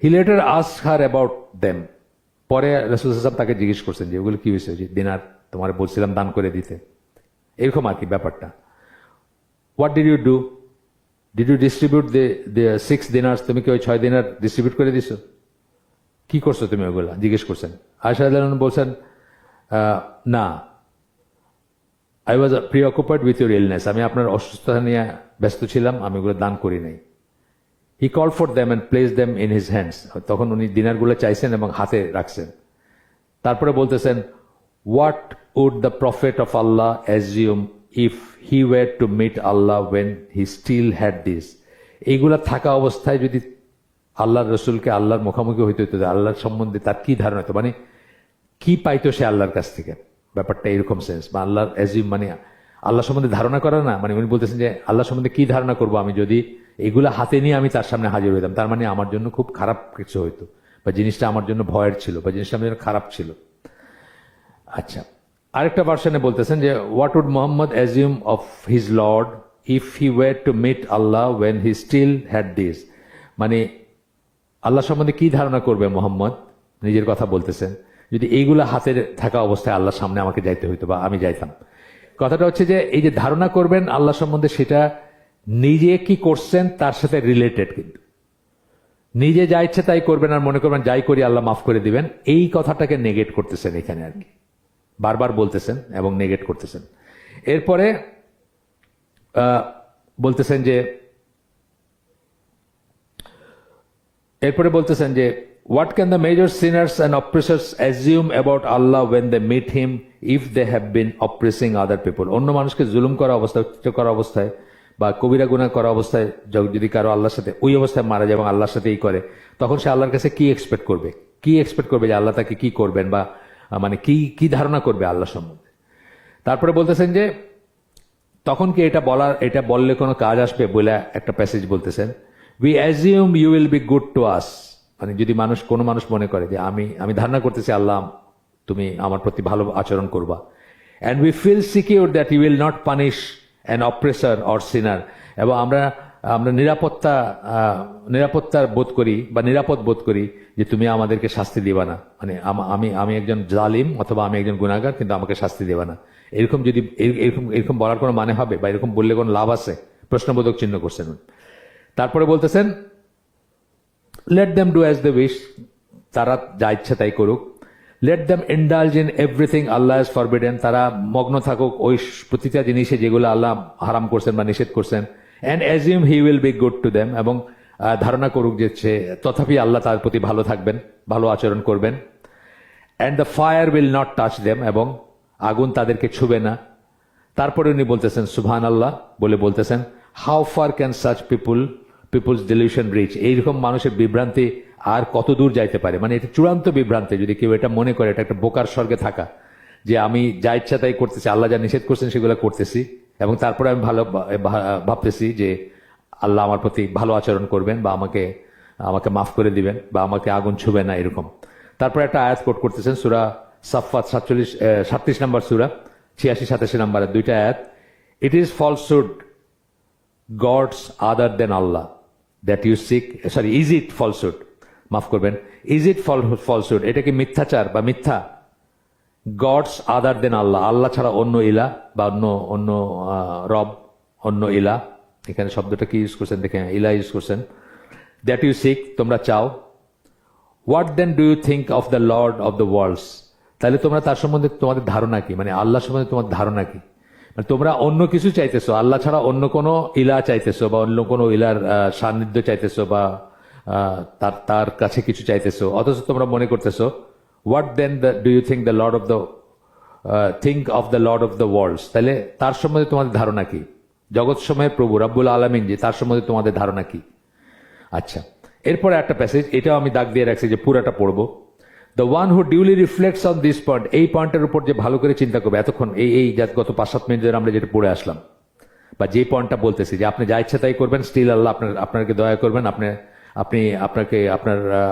He later ask her about them, পরে রাসূল সাল্লাল্লাহু আলাইহি ওয়াসাল্লাম তাকে জিজ্ঞেস করছেন যে এগুলো কি হয়েছে, যে দিনার তোমার বলছিলাম দান করে দিতে, এরকম আর কি ব্যাপারটা। What did you do? Did you distribute the 6 dinars? তুমি কি ওই 6 দিনার ডিস্ট্রিবিউট করে দিছো? কি করছো তুমি ওগুলা? জিজ্ঞেস করছেন। আয়েশা রাদিয়াল্লাহু আনহা বলছেন, না, I was preoccupied with your illness, আমি আপনার অসুস্থতা নিয়ে ব্যস্ত ছিলাম, আমি ওগুলো দান করি নাই। He call for them and place them in his hands, তখন উনি দিনারগুলো চাইছেন এবং হাতে রাখছেন। তারপরে বলতেছেন, what would the prophet of Allah assume if he were to meet Allah when he still had this? এইগুলা থাকা অবস্থায় যদি আল্লাহর রসুলকে আল্লাহর মুখোমুখি হইতে হইতো, আল্লাহর সম্বন্ধে তার কি ধারণা হতো, মানে কি পাইতো সে আল্লাহর কাছ থেকে, ব্যাপারটা এরকম সেন্স। বা আল্লাহর অ্যাজিউম মানে আল্লাহ সম্বন্ধে ধারণা করা না, মানে উনি বলতেছেন যে আল্লাহ সম্বন্ধে কি ধারণা করবো আমি যদি এগুলা হাতে নিয়ে আমি তার সামনে হাজির হইতাম, তার মানে আমার জন্য খুব খারাপ কিছু হইতো, বা জিনিসটা আমার জন্য ভয়ের ছিল, বা জিনিসটা আমার জন্য খারাপ ছিল। আচ্ছা, আরেকটা ভার্সনে বলতেছেন যে what would Muhammad assume of his lord if he were to meet Allah when he still had this, মানে আল্লাহ সম্বন্ধে কি ধারণা করবে মোহাম্মদ, নিজের কথা বলতেছেন, যদি এইগুলা হাতে থাকা অবস্থায় আল্লাহর সামনে আমাকে যাইতে হইতো বা আমি যাইতাম। কথাটা হচ্ছে যে এই যে ধারণা করবেন আল্লাহ সম্বন্ধে, সেটা নিজে কি করছেন তার সাথে রিলেটেড, কিন্তু নিজে যা ইচ্ছে তাই করবেন আর মনে করবেন যাই করি আল্লাহ মাফ করে দিবেন, এই কথাটাকে নেগেট করতেছেন এখানে আর কি, বারবার বলতেছেন এবং নেগেট করতেছেন। এরপরে বলতেছেন যে what can the major sinners and oppressors assume about Allah when they meet him if they have been oppressing other people? অন্য মানুষকে জুলুম করা অবস্থায়, করা অবস্থায় বা কবিরা গুনাহ করা অবস্থায় যদি কারো আল্লাহর সাথে ওই অবস্থায় মারা যায় এবং আল্লাহর সাথে এই করে, তখন সে আল্লাহর কাছে কি এক্সপেক্ট করবে যে আল্লাহ তাকে কি করবেন, বা মানে কি ধারণা করবে আল্লাহ সম্বন্ধে। তারপরে বলতেছেন যে তখন কি এটা বললে কোনো কাজ আসবে বলে একটা প্যাসেজ বলতেছেন, we assume you will be good to us, মানে যদি কোনো মানুষ মনে করে যে আমি ধারণা করতেছি আল্লাহ তুমি আমার প্রতি ভালো আচরণ করবা, and we feel secure that you will not punish an oppressor or sinner, এবং আমরা নিরাপত্তা বোধ করি বা নিরাপদ বোধ করি যে তুমি আমাদেরকে শাস্তি দিবা না, মানে আমি একজন জালিম অথবা আমি একজন গুনাহগার, কিন্তু আমাকে শাস্তি দেবা না, এরকম বলার কোনো মানে হবে, বা এরকম বললে কোনো লাভ আছে, প্রশ্নবোধক চিহ্ন করছেন। তারপরে বলতেছেন let them do as they wish, তারা যা ইচ্ছা তাই করুক, let them indulge in everything Allah is forbidden, তারা মগ্ন থাকুক ওই প্রতিটা জিনিসে যেগুলো আল্লাহ হারাম করছেন বা নিষেধ করছেন, and assume he will be good to them, এবং ধারণা করুক যে তথাপি আল্লাহ তার প্রতি ভালো থাকবেন, ভালো আচরণ করবেন, and the fire will not touch them, এবং আগুন তাদেরকে ছুবে না। তারপরে উনি বলতেছেন সুবহানাল্লাহ বলে বলতেছেন how far can such people's delusion reach, এইরকম মানুষের বিভ্রান্তি আর কত দূর যাইতে পারে, মানে এটা চূড়ান্ত বিভ্রান্তি যদি কেউ এটা মনে করে, এটা একটা বোকার স্বর্গে থাকা, যে আমি যা ইচ্ছা তাই করতেছি, আল্লাহ যা নিষেধ করছেন সেগুলো করতেছি, এবং তারপরে আমি ভালো ভাবতেছি যে আল্লাহ আমার প্রতি ভালো আচরণ করবেন বা আমাকে মাফ করে দিবেন বা আমাকে আগুন ছুবে না, এরকম। তারপরে একটা আয়াত কোট করতেছেন সূরা সাফফাত 37 নম্বর সূরা 86-87 নম্বরের দুইটা আয়াত, it is falsehood gods other than Allah that you seek, is it falsehood, মাফ করবেন, ইজ ইট ফলসুড, এটা কি মিথ্যাচার বা মিথ্যা, গডস আদার দেন আল্লাহ, আল্লাহ ছাড়া অন্য ইলা বা অন্য রব, অন্য ইলা, এখানে শব্দটা কি ইউজ করছেন দেখেন, ইলা ইউজ করছেন, দ্যাট ইউ সিক, তোমরা চাও, what then do you think of the lord of the worlds, তাহলে তোমরা তার সম্বন্ধে তোমাদের ধারণা কি, মানে আল্লাহ সম্বন্ধে তোমাদের ধারণা কি, মানে তোমরা অন্য কিছু চাইতেছো, আল্লাহ ছাড়া অন্য কোনো ইলা চাইতেছো বা অন্য কোনো ইলার সান্নিধ্য চাইতেছো বা তার কাছে কিছু চাইতেছো, অথচ তোমরা মনে করতেছো what then do you think the lord of the worlds, তাহলে তার সম্বন্ধে তোমাদের ধারণা কি, জগৎ সময়ের প্রভু রব্বুল আলামিন যে, তার সম্বন্ধে তোমাদের ধারণা কি। আচ্ছা, এরপরে একটা প্যাসেজ, এটাও আমি দাগ দিয়ে রাখছি যে পুরাটা পড়বো। The one who duly reflects on this point, এই পয়েন্টের উপর যে ভালো করে চিন্তা করবে, এতক্ষণ এই গত 5-7 মিনিট ধরে আমরা যেটা পড়ে আসলাম, বা যে পয়েন্টটা বলতেছি যে আপনি যা ইচ্ছা তাই করবেন, স্টিল আল্লাহ আপনাকে দয়া করবেন,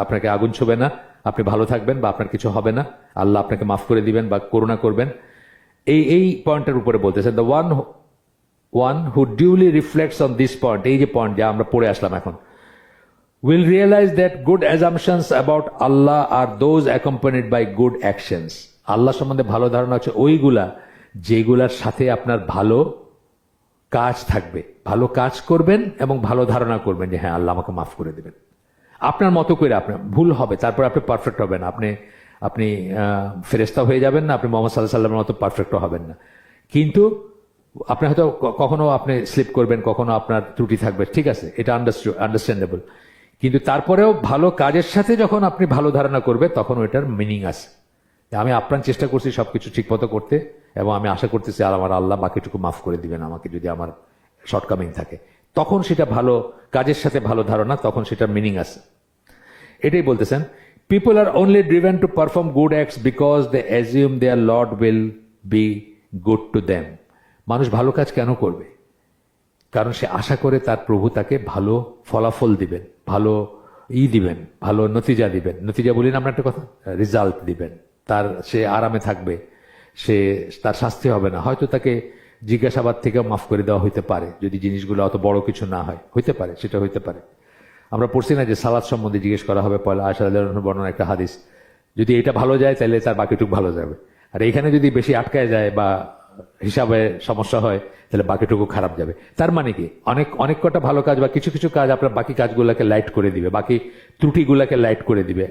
আপনাকে আগুন ছুবে না, আপনি ভালো থাকবেন বা আপনার কিছু হবে না, আল্লাহ আপনাকে মাফ করে দিবেন বা করুণা করবেন, এই পয়েন্টের উপরে বলতেছেন the one who duly reflects on this point, এই যে পয়েন্ট যা আমরা পড়ে আসলাম এখন, will realize that good assumptions about Allah are those accompanied by good actions. আল্লাহ সম্বন্ধে ভালো ধারণা হচ্ছে ওইগুলা যেগুলার সাথে আপনার ভালো কাজ থাকবে, ভালো কাজ করবেন এবং ভালো ধারণা করবেন যে হ্যাঁ আল্লাহ আমাকে মাফ করে দেবেন, আপনার মতো করে, আপনার ভুল হবে, তারপর আপনি পারফেক্ট হবেন, আপনি ফেরেশতা হয়ে যাবেন না, আপনি মোহাম্মদ সাল্লাল্লাহু আলাইহি ওয়াসাল্লামের মতো পারফেক্ট হবেন না, কিন্তু আপনি হয়তো কখনো আপনি স্লিপ করবেন, কখনো আপনার ত্রুটি থাকবে, ঠিক আছে, এটা আন্ডারস্ট্যান্ডেবল, কিন্তু তারপরেও ভালো কাজের সাথে যখন আপনি ভালো ধারণা করবে তখন ওইটার মিনিং আছে। আমি আপ্রাণ চেষ্টা করছি সবকিছু ঠিকমতো করতে, এবং আমি আশা করতেছি আমার আল্লাহ বাকিটুকু মাফ করে দিবেন আমাকে যদি আমার শর্টকামিং থাকে, তখন সেটা ভালো কাজের সাথে ভালো ধারণা, তখন সেটার মিনিং আছে। এটাই বলতেছেন people are only driven to perform good acts because they assume their lord will be good to them, মানুষ ভালো কাজ কেন করবে? কারণ সে আশা করে তার প্রভু তাকে ভালো ফলাফল দিবেন, ভালো দিবেন, ভালো নতিজা দিবেন। নতিজা বলি না আমরা একটা কথা, রেজাল্ট দিবেন। সে আরামে থাকবে, তার শাস্তি হবে না। হয়তো তাকে জিজ্ঞাসাবাদ থেকে মাফ করে দেওয়া হইতে পারে, যদি জিনিসগুলো অত বড় কিছু না হয়, হইতে পারে, সেটা হইতে পারে। আমরা পড়ছি না যে সালাত সম্বন্ধে জিজ্ঞেস করা হবে পয়লা আয়েশা রাদিয়াল্লাহু আনহার বর্ণনা একটা হাদিস, যদি এটা ভালো যায় তাহলে তার বাকিটুকু ভালো যাবে, আর এইখানে যদি বেশি আটকায় যায় বা হিসাবে সমস্যা হয় তাহলে বাকিটুকু খারাপ যাবে। তার মানে কি অনেক কটা ভালো কাজ বা কিছু কিছু কাজ আপনার বাকি কাজগুলোকে লাইট করে দিবে, বাকি ত্রুটিগুলোকে লাইট করে দিবে।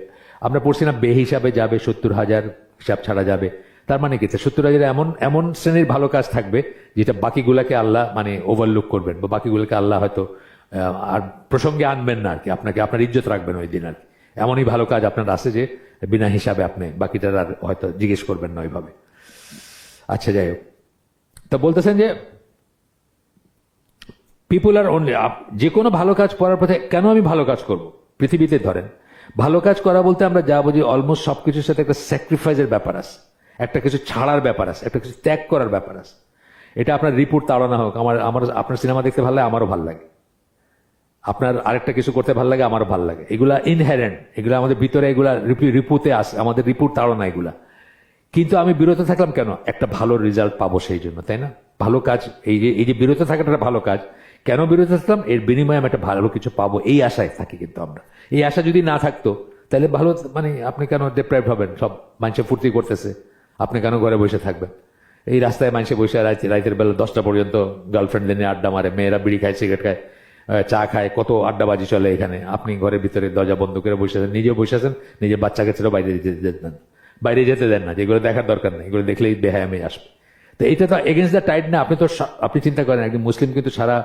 আমরা পড়ছি না বেহিসাবে যাবে 70,000, হিসাব ছাড়া যাবে। তার মানে কি 70,000 এমন শ্রেণীর ভালো কাজ থাকবে যেটা বাকিগুলাকে আল্লাহ মানে ওভারলুক করবেন, বা বাকিগুলোকে আল্লাহ হয়তো আর প্রসঙ্গে আনবেন না আর কি, আপনার ইজ্জত রাখবেন ওই দিন আর কি। এমনই ভালো কাজ আপনার আছে যে বিনা হিসাবে আপনি বাকিটার আর হয়তো জিজ্ঞেস করবেন না ওইভাবে। আচ্ছা, যাই হোক, তা বলতেছেন যে পিপুল আর অনলি, যে কোনো ভালো কাজ করার পথে কেন আমি ভালো কাজ করব? পৃথিবীতে ধরেন ভালো কাজ করা বলতে আমরা যা বুঝি অলমোস্ট সবকিছুর সাথে একটা স্যাক্রিফাইসের ব্যাপার আছে, একটা কিছু ছাড়ার ব্যাপার আছে, একটা কিছু ত্যাগ করার ব্যাপার আছে। এটা আপনার রিপোর্ট তাড়ানো হোক, আপনার সিনেমা দেখতে ভালো লাগে, আমারও ভালো লাগে, আপনার আরেকটা কিছু করতে ভালো লাগে, আমারও ভালো লাগে। এগুলা ইনহেরেন্ট, এগুলো আমাদের ভিতরে, এগুলা রিপুতে আসে, আমাদের রিপোর্ট তাড়ানো এগুলা। কিন্তু আমি বিরত থাকলাম কেন? একটা ভালো রেজাল্ট পাবো সেই জন্য, তাই না? ভালো কাজ, এই যে বিরত থাকাটা একটা ভালো কাজ। কেন বিরত থাকলাম? এর বিনিময়ে আমি একটা ভালো কিছু পাবো, এই আশায় থাকি। কিন্তু আমরা এই আশা যদি না থাকতো তাহলে ভালো মানে আপনি কেন ডিপ্রাইভ হবেন? সব মানুষে ফুর্তি করতেছে, আপনি কেন ঘরে বসে থাকবেন? এই রাস্তায় মানুষে বসে রাতের বেলা 10টা পর্যন্ত গার্লফ্রেন্ড নিয়ে আড্ডা মারে, মেয়েরা বিড়ি খায়, সিগারেট খায়, চা খায়, কত আড্ডাবাজি চলে এখানে। আপনি ঘরের ভিতরে দরজা বন্ধ করে বসে আছেন, নিজেও বসে আছেন, নিজের বাচ্চাকে ছেড়ে বাইরে যেতে দেন না, যেগুলো দেখার দরকার নেই, এগুলো দেখলেই বেহায়ামি আসবে। তো এটা তো এগেন্স্ট দ্য টাইড না। আপনি চিন্তা করেন, একজন মুসলিম কিন্তু সারা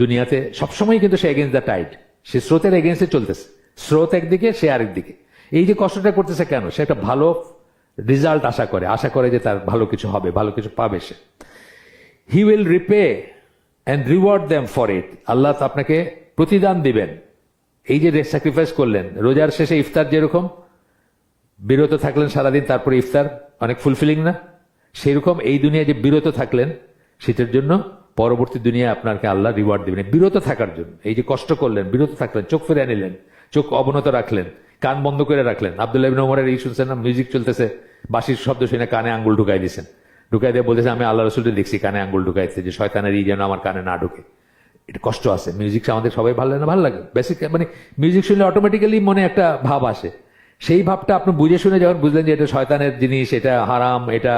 দুনিয়াতে সবসময় কিন্তু সে এগেন্স্ট দ্য টাইড, সে স্রোতের এগেন্স্টে চলতেছে। স্রোত একদিকে, সে আরেক দিকে। এই যে কষ্টটা করতেছে কেন? সে একটা ভালো রেজাল্ট আশা করে যে তার ভালো কিছু হবে, ভালো কিছু পাবে সে। He will repay and reward them for it. Allah আপনাকে প্রতিদান দিবেন। এই যে স্যাক্রিফাইস করলেন, রোজার শেষে ইফতার যেরকম বিরত থাকলেন সারাদিন, তারপরে ইফতার অনেক ফুলফিলিং না? সেরকম এই দুনিয়ায় যে বিরত থাকলেন, সেটার জন্য পরবর্তী দুনিয়ায় আপনাকে আল্লাহ রিওয়ার্ড দিবেন। বিরত থাকার জন্য, এই যে কষ্ট করলেন, বিরত থাকলেন, চোখ ফিরে নিলেন, চোখ অবনত রাখলেন, কান বন্ধ করে রাখলেন। আব্দুল্লাহ ইবনে ওমরের এই শুনছেন না, মিউজিক চলতেছে, বাঁশির শব্দ শুনে কানে আঙ্গুল ঢুকাই দিয়েছেন, ঢুকাই দিয়ে বলতেছে আমি আল্লাহ রসুলকে দেখছি কানে আঙ্গুল ঢুকাইছে, যে শয়তানের যেন আমার কানে না ঢুকে। এটা কষ্ট আছে। মিউজিক আমাদের সবাই ভালো লাগে না? ভালো লাগে। বেসিক মানে মিউজিক শুনলে অটোমেটিক্যালি মনে একটা ভাব আসে। সেই ভাবটা আপনি বুঝে শুনে যখন বুঝলেন যে এটা শয়তানের জিনিস, এটা হারাম, এটা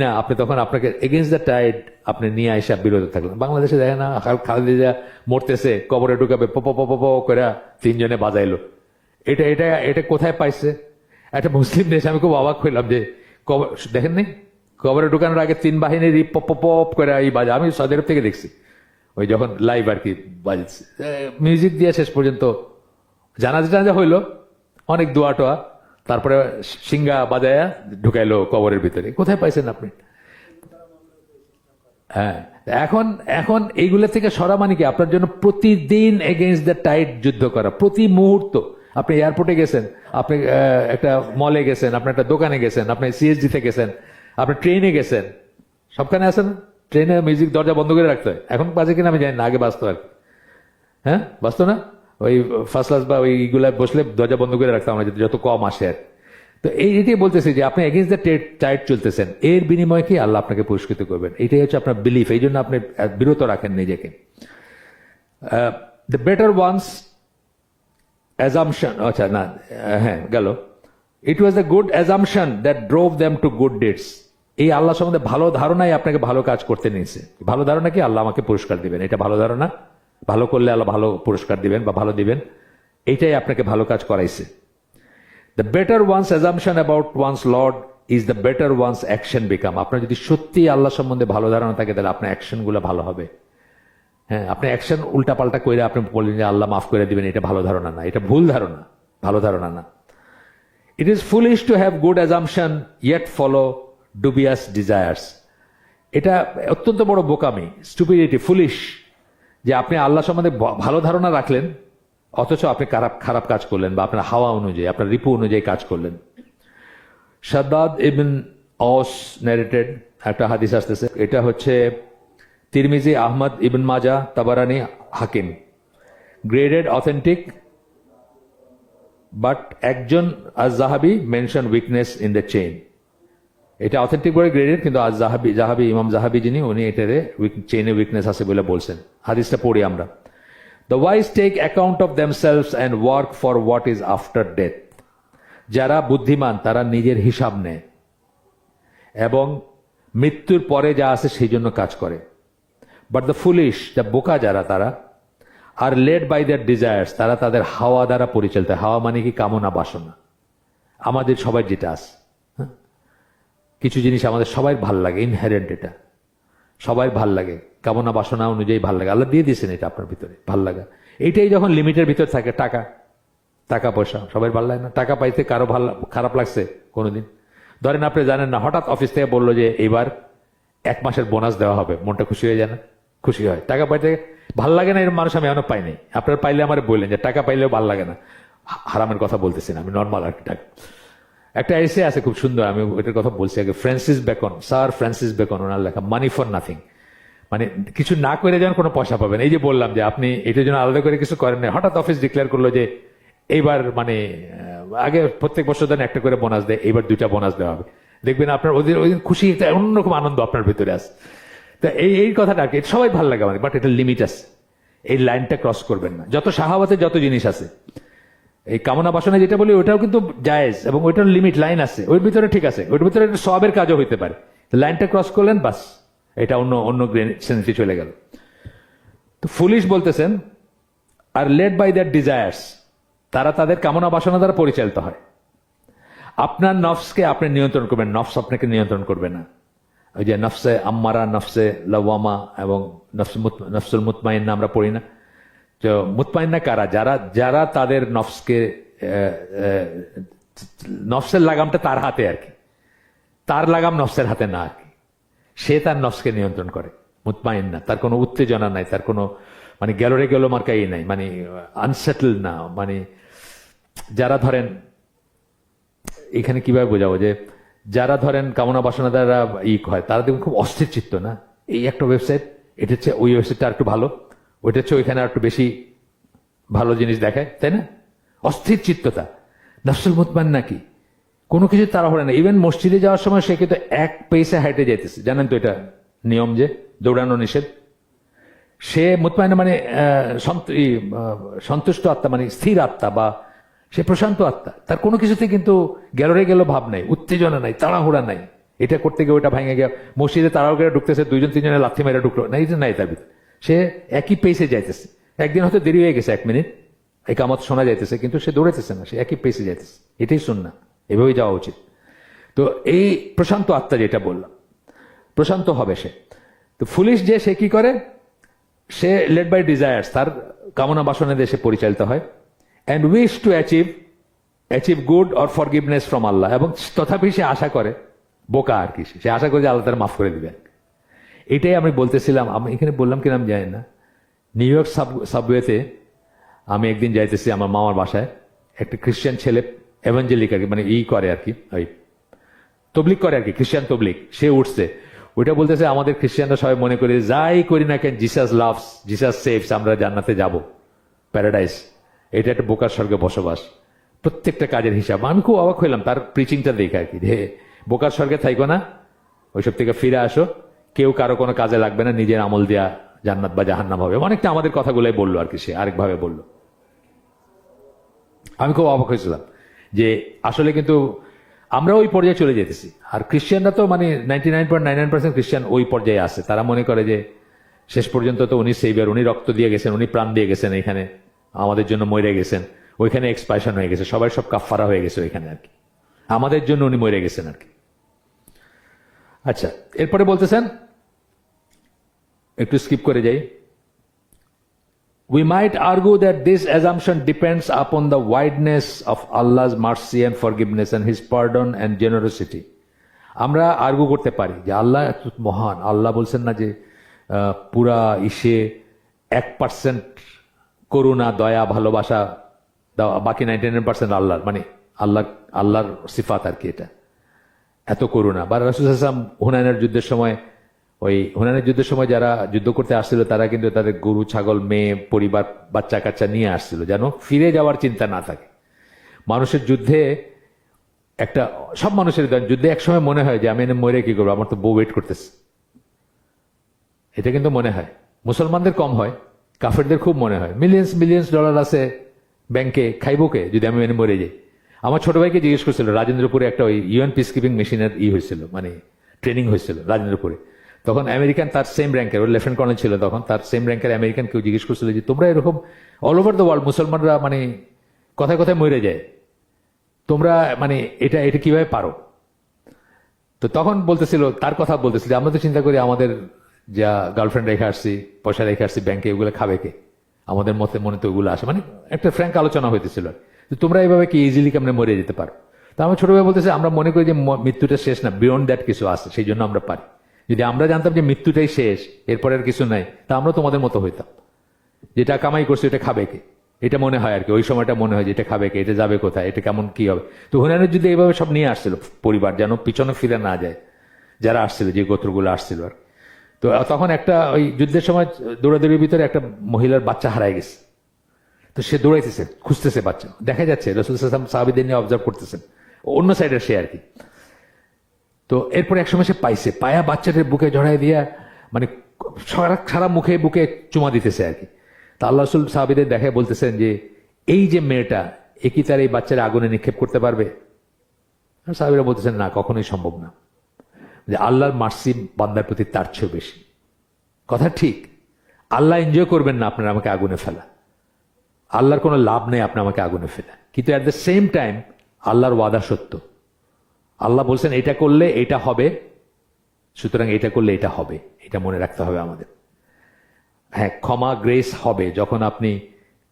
না, আপনি তখন আপনাকে এগেইনস্ট দ্য টাইড আপনি নিয়ে আসা বিরত থাকলেন। বাংলাদেশে দেখে না, খালেদা মরতেছে, কবরে ঢুকাবে, প প প করে 3 জনে বাজাইলো। এটা এটা এটা কোথায় পাইছে? একটা মুসলিম দেশ। আমি খুব অবাক হইলাম যে দেখেন নি, কবরে ঢুকানোর আগে 3 বাহিনীর পপ পপ করে এই বাজা। আমি সৌদি আরব থেকে দেখছি, ওই যখন লাইভ আর কি বাজছে, মিউজিক দিয়ে শেষ পর্যন্ত জানাজা হইলো, অনেক দোয়া টোয়া, তারপরে সিঙ্গা বাজায়া ঢুকাইলো কবরের ভিতরে। কোথায় পাইছেন আপনি? হ্যাঁ, এখন এইগুলো থেকে সরা মানে কি? আপনার জন্য প্রতিদিন এগেইনস্ট দ্য টাইড যুদ্ধ করা, প্রতি মুহূর্ত। আপনি এয়ারপোর্টে গেছেন, আপনি একটা মলে গেছেন, আপনি একটা দোকানে গেছেন, আপনি সিএসডি তে গেছেন, আপনি ট্রেনে গেছেন, সবখানে আছেন। ট্রেনে মিউজিক দরজা বন্ধ করে রাখতে হয়। এখন বাজে কিনা আমি জানি না, আগে বাঁচতো আর কি। হ্যাঁ, বাঁচতো না? ওই ফার্স্ট ক্লাস বা ওইগুলা বসলে দরজা বন্ধ করে রাখতাম আমরা, যত কম আসে আর। তো এইটাই বলতেছি যে আপনি এগেইনস্ট দ্য টাইড চলতেছেন, এর বিনিময়ে কি আল্লাহ আপনাকে পুরস্কৃত করবেন। এটাই হচ্ছে আপনার বিলিফ। এই জন্য আপনি বিরত রাখেন নিজেকে। দ্য বেটার ওয়ান্স অ্যাজাম্পশন, আচ্ছা না, হ্যাঁ গেল। It was the good assumption that drove them to good deeds. এই আল্লাহ সম্বন্ধে ভালো ধারণাই আপনাকে ভালো কাজ করতে নিয়েছে। ভালো ধারণা কি? আল্লাহ আমাকে পুরস্কার দিবেন, এটা ভালো ধারণা। ভালো করলে আল্লাহ ভালো পুরস্কার দিবেন বা ভালো দিবেন, এইটাই আপনাকে ভালো কাজ করাইছে। The better one's assumption about one's lord is the better one's action become. আপনার যদি সত্যি আল্লাহ সম্বন্ধে ভালো ধারণা থাকে, তাহলে আপনার অ্যাকশন গুলো ভালো হবে। হ্যাঁ, আপনি অ্যাকশন উল্টাপাল্টা করে আপনি বললেন যে আল্লাহ মাফ করে দিবেন, এটা ভালো ধারণা না, এটা ভুল ধারণা, ভালো ধারণা না। It is foolish to have good assumption yet follow dubious desires. এটা অত্যন্ত বড় বোকামি, স্টুপিডিটি, ফুলিশ, যে আপনি আল্লাহ সম্বন্ধে ভালো ধারণা রাখলেন, অথচ আপনি খারাপ কাজ করলেন, বা আপনার হাওয়া অনুযায়ী, আপনার রিপু অনুযায়ী কাজ করলেন। শাদ্দাদ ইবন আওস ন্যারেটেড একটা হাদিস আসতেছে, এটা হচ্ছে তিরমিজি, Ahmad, Ibn Majah, Tabarani, Hakim. Graded authentic, but একজন az Dhahabi mention weakness in the chain. এটা অথেন্টিক বলে গ্রেডেড, কিন্তু জাহাবি ইমাম জাহাবি যিনি, উনি এটারে চেইনে উইকনেস আছে বলে বলছেন। হাদিসটা পড়ি আমরা। The wise take account of themselves and work for what is after death. যারা বুদ্ধিমান তারা নিজের হিসাব নেয় এবং মৃত্যুর পরে যা আছে সেই জন্য কাজ করে। বাট দ্য ফুলিশ, যা বোকা যারা, তারা আর লেড বাই দেয়ার ডিজায়ার্স, তারা তাদের হাওয়া দ্বারা পরিচালিত। হাওয়া মানে কি? কামনা বাসনা। আমাদের সবাই যেটা আছে, হ্যাঁ, কিছু জিনিস আমাদের সবাই ভাল লাগে, ইনহেরেন্ট, এটা সবাই ভাল লাগে, কামনা বাসনা অনুযায়ী ভাল লাগে। আল্লাহ দিয়ে দিয়েছেন এটা আপনার ভিতরে, ভাল লাগা। এইটাই যখন লিমিটের ভিতর থাকে, টাকা পয়সা সবাই ভাল লাগে না? টাকা পাইতে কারো খারাপ লাগছে কোনোদিন? ধরেন আপনি জানেন না, হঠাৎ অফিস থেকে বললো যে এবার 1 মাসের বোনাস দেওয়া হবে, মনটা খুশি হয়ে যায় না? খুশি হয়। টাকা পাইতে ভাল লাগে না এরকম মানুষ আমি এখনো পাইনি। আপনারা পাইলে আমার বললেন যে টাকা পাইলেও ভাল লাগে না। হারামের কথা বলতেছি না আমি, নর্মাল আর কি। টাকা একটা এসে আছে খুব সুন্দর, আমি ওইটার কথা বলছি আগে। Francis Bacon, Sir Francis Bacon, ওনার লেখা মানি ফর নাথিং। মানে কিছু না করে যেন কোনো পয়সা পাবেন। এই যে বললাম যে আপনি এটার জন্য আলাদা করে কিছু করেন না, হঠাৎ অফিস ডিক্লেয়ার করলো যে এইবার মানে আগে প্রত্যেক বছর দেন একটা করে বোনাস দেয়, এইবার 2টা বোনাস দেওয়া হবে। দেখবেন আপনার ওই দিন খুশি, একটা অন্যরকম আনন্দ আপনার ভিতরে আছে। তো এই কথাটা আর কি, সবাই ভালো লাগে আমাদের, বাট এটা লিমিট আছে। এই লাইনটা ক্রস করবেন না। যত শাহাওয়াতে যত জিনিস আছে, এই কামনা বাসনা যেটা বলি ওটাও কিন্তু জায়েজ, এবং ওইটার লিমিট লাইন আছে, ওর ভিতরে ঠিক আছে, ওর ভিতরে সবের কাজও হইতে পারে। লাইনটা ক্রস করলেন, বাস এটা অন্য সেন্সে চলে গেল। তো ফুলিশ বলতেছেন আর লেড বাই দ্যাট ডিজায়ার্স, তারা তাদের কামনা বাসনা দ্বারা পরিচালিত হয়। আপনার নফসকে আপনি নিয়ন্ত্রণ করবেন, নফস আপনাকে নিয়ন্ত্রণ করবে না। ওই যে নফসে আম্মারা, নফসে লাওয়ামা এবং নফসুল মুতমাইন্না আমরা পড়ি না? তো মুতমাইন্না কারা? যারা তাদের নফসকে, নফসের লাগামটা তার হাতে আর কি, তার লাগাম নফসের হাতে না আর কি। সে তার নফসকে নিয়ন্ত্রণ করে, মুতমাইন্না। তার কোনো উত্তেজনা নাই, তার কোনো মানে গেল মার্কাই নাই, মানে আনসেটল না। মানে যারা ধরেন, এখানে কিভাবে বোঝাবো, যে যারা ধরেন কামনা বাসনা দ্বারা হয়, তারা দেখুন খুব অস্থির চিত্ত না? এই একটা ওয়েবসাইট, এটা হচ্ছে ওই ওয়েবসাইটটা একটু ভালো, ওইটা হচ্ছে ওইখানে একটু বেশি ভালো জিনিস দেখায়, তাই না? অস্থির চিত্ততা। নফসুল মুতমাইন্না কি? কোনো কিছু তাড়াহুড়া না। ইভেন মসজিদে যাওয়ার সময় সে কিন্তু 1 পেসে হাইটে যাইতেছে, জানেন তো এটা নিয়ম যে দৌড়ানো নিষেধ। সে মুতমাইন্না মানে সন্তুষ্ট আত্মা, মানে স্থির আত্মা, বা সে প্রশান্ত আত্মা। তার কোনো কিছুতে কিন্তু গেল ভাব নাই, উত্তেজনা নাই, তাড়াহুড়া নাই। এটা করতে গিয়ে ওটা ভেঙে গিয়ে মসজিদে তাড়াহুড়া ঢুকতেছে, 2-3 জনের লাথি মেরে ঢুকলো না, এই যে নাই তার ভিতরে। সে একই পেসে যাইতেছে। একদিন হয়তো দেরি হয়ে গেছে 1 মিনিট, একামত শোনা যাইতেছে, কিন্তু সে দৌড়াইতেছে না, সে একই পেসে যাইতেছে। এটাই সুন্নাহ, এভাবেই যাওয়া উচিত। তো এই প্রশান্ত আত্মা যেটা বললাম, প্রশান্ত হবে সে। তো ফুলিশ যে, সে কি করে? সে লেড বাই ডিজায়ার্স, তার কামনা বাসনা দিয়ে সে পরিচালিত হয়। And wish to achieve good or forgiveness from Allah, এবং তথাপি সে আশা করে, বোকা আর কি, সে আশা করে যে আল্লাহ তার মাফ করে দিবেন। এটাই আমি বলতেছিলাম, আমি এখানে বললাম কিনা আমি জানি না। নিউ ইয়র্ক সাবওয়েতে আমি একদিন যাইতেছি আমার মামার বাসায়, একটা খ্রিস্টান ছেলে, এভাঞ্জেলিক আর কি, মানে করে আর কি, ওই তবলিক করে আর কি, খ্রিস্টান তবলিক। সে উঠছে, ওইটা বলতেছে আমাদের খ্রিস্টানরা সবাই মনে করে যাই করি না কেন, জিসাস লাভস, জিসাস সেভস, আমরা জান্নাতে যাব, প্যারাডাইস। এটা একটা বোকার স্বর্গে বসবাস, প্রত্যেকটা কাজের হিসাব। আমি খুব অবাক হইলাম তার প্রিচিংটা দেখে আর কি, যে বোকার স্বর্গে থাইকো না, ওইসব থেকে ফিরে আসো, কেউ কারো কোনো কাজে লাগবে না, নিজের আমল দেয়া জান্নাত বা জাহান্নাম হবে। অনেকটা আমাদের কথাগুলোই বললো আর কি, সে আরেকভাবে বললো। আমি খুব অবাক হয়েছিলাম যে আসলে কিন্তু আমরা ওই পর্যায়ে চলে যেতেছি। আর খ্রিস্টানরা তো মানে 99.99% খ্রিস্টান ওই পর্যায়ে আছে। তারা মনে করে যে শেষ পর্যন্ত তো উনি সেভিয়ার, উনি রক্ত দিয়ে গেছেন, উনি প্রাণ দিয়ে গেছেন, এখানে আমাদের জন্য মরে গেছেন, ওইখানে এক্সপায়শন হয়ে গেছে, সবাই সব কাফফারা হয়ে গেছে ওইখানে আর কি, আমাদের জন্য উনি মরে গেছেন আর কি। আচ্ছা, এরপরে বলতেছেন, একটু স্কিপ করে যাই। We might argue that this assumption depends upon the wideness of Allah's mercy and forgiveness and His pardon and generosity. আমরা আর্গু করতে পারি যে আল্লাহ মহান। আল্লাহ বলছেন না যে পুরা 1% করুণা, দয়া, ভালোবাসা, বাকি 99% আল্লাহর, মানে আল্লাহর সিফাত আর কি, এটা এত করুণা। বা রাসূল সাল্লাল্লাহু আলাইহি ওয়াসাল্লাম হুনাইনের যুদ্ধের সময় ওই হুনাইনের যুদ্ধের সময় যারা যুদ্ধ করতে আসছিল তারা কিন্তু তাদের গরু ছাগল মেয়ে পরিবার বাচ্চা কাচ্চা নিয়ে আসছিল যেন ফিরে যাওয়ার চিন্তা না থাকে। মানুষের যুদ্ধে একটা সব মানুষের যুদ্ধে একসময় মনে হয় যে আমি এনে মরে কি করবো, আমার তো বউ ওয়েট করতেছে, এটা কিন্তু মনে হয়। মুসলমানদের কম হয়, কাফেরদের খুব মনে হয়। মিলিয়ন্স মিলিয়ন্স ডলার আছে ব্যাংকে, খাইবকে যদি আমি এনে মরে যাই। আমার ছোট ভাইকে জিজ্ঞেস করছিল, রাজেন্দ্রপুরে একটা ওই ইউএন পিস কিপিং মেশিনের হয়েছিল, মানে ট্রেনিং হয়েছিল রাজেন্দ্রপুরে। তখন আমেরিকান তার সেম র্যাঙ্কের, ওর লেফটেন্যান্ট কর্নেল ছিল তখন, তার সেম র্যাঙ্কের আমেরিকান কেউ জিজ্ঞেস করছিল যে তোমরা এরকম অল ওভার দ্য ওয়ার্ল্ড মুসলমানরা মানে কথায় কথায় মরে যায়, তোমরা মানে এটা এটা কিভাবে পারো? তো তখন বলতেছিল, তার কথা বলতেছিল, আমরা তো চিন্তা করি আমাদের যা গার্লফ্রেন্ড রেখে আসছি, পয়সা রেখে আসছি ব্যাংকে, ওগুলো খাবে কে? আমাদের মনে তো ওগুলো আসে, মানে একটা ফ্র্যাঙ্ক আলোচনা হইতেছিল। তো তোমরা এইভাবে কি ইজিলি কেমনে মরে যেতে পারো? তো আমার ছোট ভাই বলতেছে আমরা মনে করি যে মৃত্যুটা শেষ না, বিয়ন্ড দ্যাট কিছু আছে, সেই জন্য আমরা পারি। যদি আমরা জানতাম যে মৃত্যুটাই শেষ, এরপরে আর কিছু নাই, তা আমরা তোমাদের মতো হইতাম, যেটা কামাই করছে এটা খাবে কে, এটা মনে হয় আর কি। ওই সময়টা মনে হয় যে এটা খাবে কে, এটা যাবে কোথায়, এটা কেমন কি হবে। তো হুনাইনের যুদ্ধে এইভাবে সব নিয়ে আসছিল পরিবার, যেন পিছনে ফিরে না যায় যারা আসছিল, যে গোত্রগুলো আসছিল আর। তো তখন একটা ওই যুদ্ধের সময় দৌড়াদৌড়ির ভিতরে একটা মহিলার বাচ্চা হারায় গেছে। তো সে দৌড়াইতেছে, খুঁজতেছে বাচ্চা, দেখা যাচ্ছে রসুল সাহাবীদের নিয়ে অবজার্ভ করতেছেন, অন্য সাইডের সে আর কি। তো এরপরে একসময় সে পাইছে, পায়া বাচ্চাটার বুকে জড়াই দিয়া মানে সারা মুখে বুকে চুমা দিতেছে আর কি। তা আল্লাহ রসুল সাহাবীদের দেখে বলতেছেন যে এই যে মেয়েটা, এ কি তার এই বাচ্চারা আগুনে নিক্ষেপ করতে পারবে? সাহাবীরা বলতেছেন না, কখনোই সম্ভব না। যে আল্লাহর মার্সি বান্দার প্রতি তার চেয়েও বেশি। কথা ঠিক, আল্লাহ এনজয় করবেন না আপনার আমাকে আগুনে ফেলা, আল্লাহর কোনো লাভ নেই আপনার আমাকে আগুনে ফেলা, কিন্তু অ্যাট দ্য সেম টাইম আল্লাহর ওয়াদা সত্য। আল্লাহ বলছেন এটা করলে এটা হবে, সুতরাং এটা করলে এটা হবে, এটা মনে রাখতে হবে আমাদের। হ্যাঁ, ক্ষমা গ্রেস হবে যখন আপনি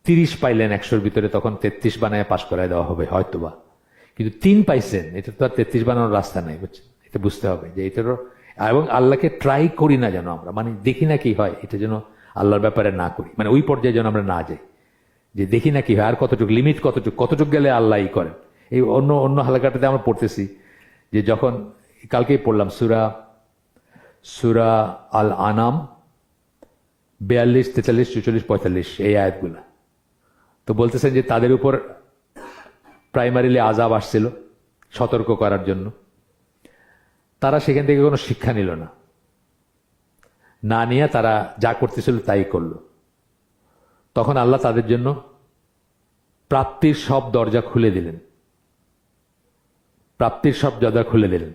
30 পাইলেন 100-র ভিতরে, তখন 33 বানায় পাশ করায় দেওয়া হবে হয়তোবা। কিন্তু 3 পাইছেন, এটা তো আর 33 বানানোর রাস্তা নাই, বুঝছেন? এটা বুঝতে হবে যে এটারও, এবং আল্লাহকে ট্রাই করি না যেন আমরা, মানে দেখি না কি হয়, এটা যেন আল্লাহর ব্যাপারে না করি, মানে ওই পর্যায়ে যেন আমরা না যাই যে দেখি না কি হয়, আর কতটুকু লিমিট, কতটুকু গেলে আল্লাহই করেন। এই অন্য অন্য হালকাটাতে আমরা পড়তেছি যে যখন কালকেই পড়লাম সূরা আল আনাম 42, 43, 44, 45 এই আয়াতগুলা। তো বলতেছেন যে তাদের উপর প্রাইমারিলি আযাব আসছিল সতর্ক করার জন্য, তারা সেখান থেকে কোনো শিক্ষা নিল না নিয়ে তারা যা করতেছিল তাই করলো। তখন আল্লাহ তাদের জন্য প্রাপ্তির সব দরজা খুলে দিলেন, প্রাপ্তির সব দরজা খুলে দিলেন।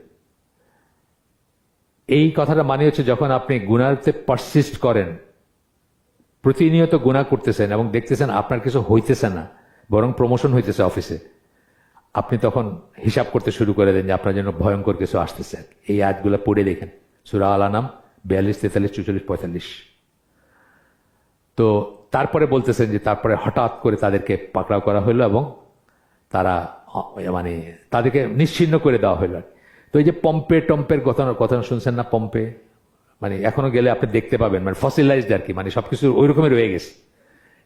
এই কথাটা মানে হচ্ছে যখন আপনি গুনাহতে পারসিস্ট করেন, প্রতিনিয়ত গুনাহ করতেছেন এবং দেখতেছেন আপনার কিছু হইতেছে না, বরং প্রমোশন হইতেছে অফিসে, আপনি তখন হিসাব করতে শুরু করে দেন যে আপনার জন্য ভয়ঙ্কর কিছু আসতেছে। এই আয়াতগুলো পড়ে দেখেন, সূরা আল আনাম 42, 43, 44, 45। তো তারপরে বলতেছেন যে তারপরে হঠাৎ করে তাদেরকে পাকড়াও করা হলো এবং তারা মানে তাদেরকে নিশ্চিহ্ন করে দেওয়া হলো। তো এই যে টম্পের কথা শুনছেন না, পম্পে মানে এখনো গেলে আপনি দেখতে পাবেন, মানে ফসিলাইজড আর কি, মানে সবকিছু ওই রকমই রয়ে গেছে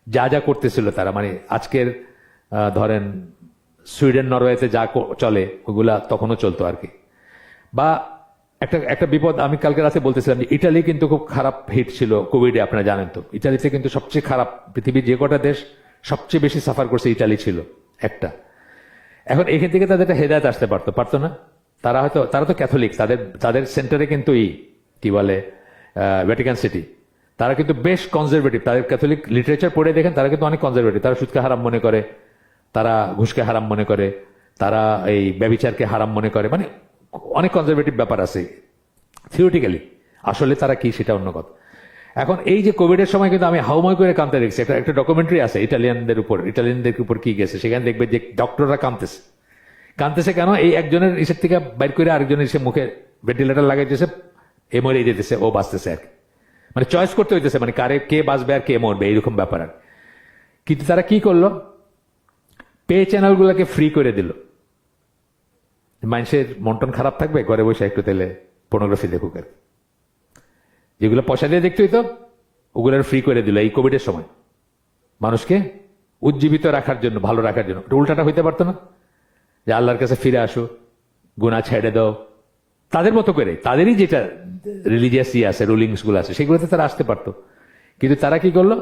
যা যা করতেছিল তারা। মানে আজকের ধরেন সুইডেন নরওয়েতে যা চলে ওগুলা তখনও চলতো আর কি। বা একটা বিপদ আমি কালকে রাতে বলতেছিলাম যে ইটালি কিন্তু খুব খারাপ হিট ছিল কোভিডে, আপনারা জানেন তো। ইটালিতে কিন্তু সবচেয়ে খারাপ, পৃথিবীর যে কটা দেশ সবচেয়ে বেশি সাফার করছে ইটালি ছিল একটা। এখন এখান থেকে তাদের একটা হেদায়েত আসতে পারতো না? তারা তো ক্যাথলিক, তাদের সেন্টারে কিন্তু কি বলে ভ্যাটিকান সিটি, তারা কিন্তু বেশ কনজারভেটিভ। তাদের ক্যাথলিক লিটারেচার পড়ে দেখেন, তারা কিন্তু অনেক কনজারভেটিভ। তারা সুদকে হারাম মনে করে, তারা ঘুষকে হারাম মনে করে, তারা এই ব্যভিচারকে হারাম মনে করে, মানে অনেক কনজারভেটিভ ব্যাপার আছে থিওরিটিক্যালি। আসলে তারা কি সেটা অন্য কথা। এখন এই যে কোভিডের সময় কিন্তু আমি হাউমাউ করে কাঁদতে দেখছি। একটা ডকুমেন্টারি আছে ইটালিয়ানদের উপর কি গেছে, সেখানে দেখবে যে ডক্টররা কাঁদতেছে কেন? এই একজনের ইসের থেকে বাইর করে আরেকজনের এসে মুখে ভেন্টিলেটার লাগাইতেছে, এ মরে যেতেছে, ও বাঁচতেছে আর কি। মানে চয়েস করতে হইতেছে, মানে কে বাঁচবে আর কে মরবে, এইরকম ব্যাপার আর। কিন্তু তারা কি করলো, পে চ্যানেলগুলোকে ফ্রি করে দিল। মানুষের মন খারাপ থাকবে, ঘরে বসে একটু তেলে পর্নোগ্রাফি দেখুক আর। যেগুলো পয়সা দিয়ে দেখতে হইতো ওগুলোর ফ্রি করে দিল এই কোভিডের সময়, মানুষকে উজ্জীবিত রাখার জন্য, ভালো রাখার জন্য। উল্টাটা হইতে পারতো না যে আল্লাহর কাছে ফিরে আসো, গুনাহ ছেড়ে দাও, তাদের মতো করে তাদেরই যেটা রিলিজিয়াস আছে, রুলিংস গুলো আছে, সেগুলোতে তারা আসতে পারতো। কিন্তু তারা কি করলো?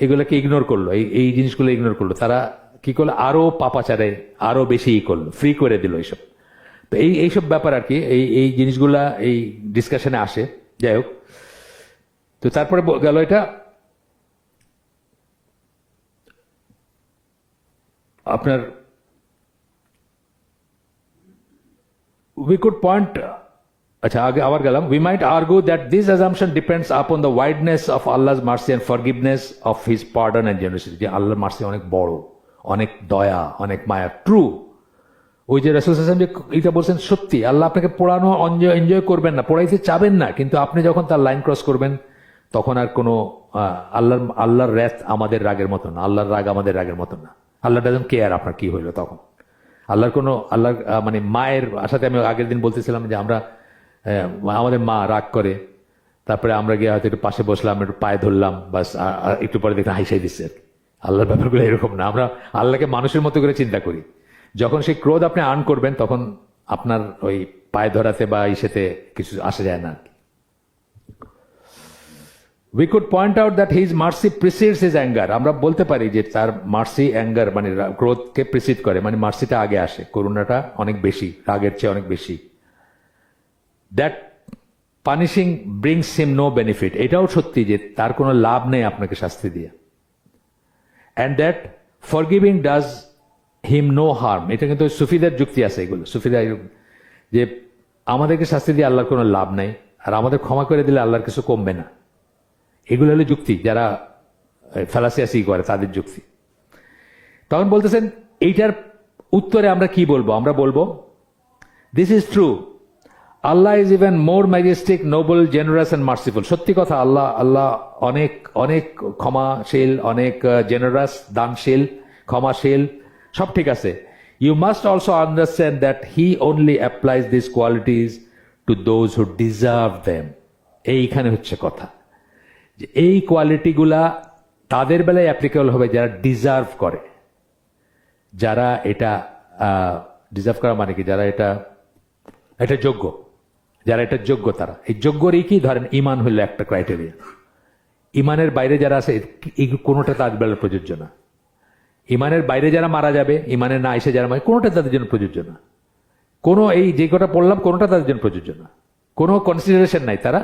এগুলোকে ইগনোর করলো, এই জিনিসগুলো ইগনোর করলো। তারা কি করলো? আরো পাপাচারে আরো বেশি করলো, ফ্রি করে দিল এইসব। তো এইসব ব্যাপার আর কি, এই জিনিসগুলা এই ডিসকাশনে আসে। যাই হোক, তো তারপরে গেল এটা আপনার we could point আচ্ছা আগে আবার গেলাম, we might argue that this assumption depends upon the wideness of Allah's mercy and forgiveness of his pardon and generosity। যে আল্লাহর মার্সি অনেক বড়, অনেক দয়া, অনেক মায়া। ট্রু, ওই যে রাসূল সাল্লাল্লাহু আলাইহি ওয়াসাল্লাম এটা বলছেন সত্যি। আল্লাহ আপনাকে পোড়ানো এনজয় করবেন না, পোড়াইতে চাবেন না, কিন্তু আপনি যখন তার লাইন ক্রস করবেন তখন আর কোনো আল্লাহর রাগ আমাদের রাগের মতো না, আল্লাহর রাগ আমাদের রাগের মতো না। আল্লাহ ডাজন্ট কেয়ার আপনার কি হইলো তখন। আল্লাহর মানে মায়ের সাথে আমি আগের দিন বলতেছিলাম যে আমরা আমাদের মা রাগ করে, তারপরে আমরা গিয়ে হয়তো একটু পাশে বসলাম, একটু পায়ে ধরলাম, বাস একটু পরে দেখলাম হাইসাই দিচ্ছে আর কি। আল্লাহর ব্যাপারগুলো এরকম না, আমরা আল্লাহকে মানুষের মতো করে চিন্তা করি। যখন সেই ক্রোধ আপনি আর্ন করবেন তখন আপনার ওই পায়ে ধরাতে বা ইসেতে কিছু আসা যায় না আর কি। We could point out that his mercy precedes his anger। আমরা বলতে পারি যে তার মার্সি অ্যাঙ্গার মানে ক্রোধকে প্রিসিড করে, মানে মার্সিটা আগে আসে, করুণাটা অনেক বেশি, রাগের চেয়ে অনেক বেশি। That punishing brings him no benefit, এটাও সত্যি যে তার কোনো লাভ নেই আপনাকে শাস্তি দিয়ে। And that forgiving does him no harm, এটা কিন্তু সুফিদের যুক্তি আছে, এগুলো সুফিদের যে আমাদেরকে শাস্তি দিয়ে আল্লাহর কোনো লাভ নাই, আর আমাদের ক্ষমা করে দিলে আল্লাহর কিছু কমবে না। এগুলো হলো যুক্তি, যারা ফ্যালাসিয়াসি করে তাদের যুক্তি। তখন বলতেছেন এইটার উত্তরে আমরা কি বলবো? আমরা বলবো this is true, Allah is even more majestic, noble, generous and merciful. সত্যি কথা, আল্লাহ অনেক অনেক ক্ষমাশীল, অনেক জেনারাস, দানশীল, ক্ষমাশীল, সব ঠিক আছে। You must also understand that he only applies this qualities to those who deserve them. এইখানে হচ্ছে কথা, যে এই কোয়ালিটিগুলা তাদের বেলায় অ্যাপ্লিকেবল হবে যারা ডিজার্ভ করে, যারা এটা ডিজার্ভ করা মানে কি, যারা এটা যোগ্য, যারা এটা যোগ্য, তারা এই যোগ্যরই কি ধরেন ইমান হইল একটা ক্রাইটেরিয়া। ইমানের বাইরে যারা আছে কোনোটা তাদের বেলায় প্রযোজ্য না। ইমানের বাইরে যারা মারা যাবে, ইমানের না এসে যারা মারা, কোনোটা তাদের জন্য প্রযোজ্য না। কোনো এই যে কটা পড়লাম কোনোটা তাদের জন্য প্রযোজ্য না, কোনো কনসিডারেশন নাই, তারা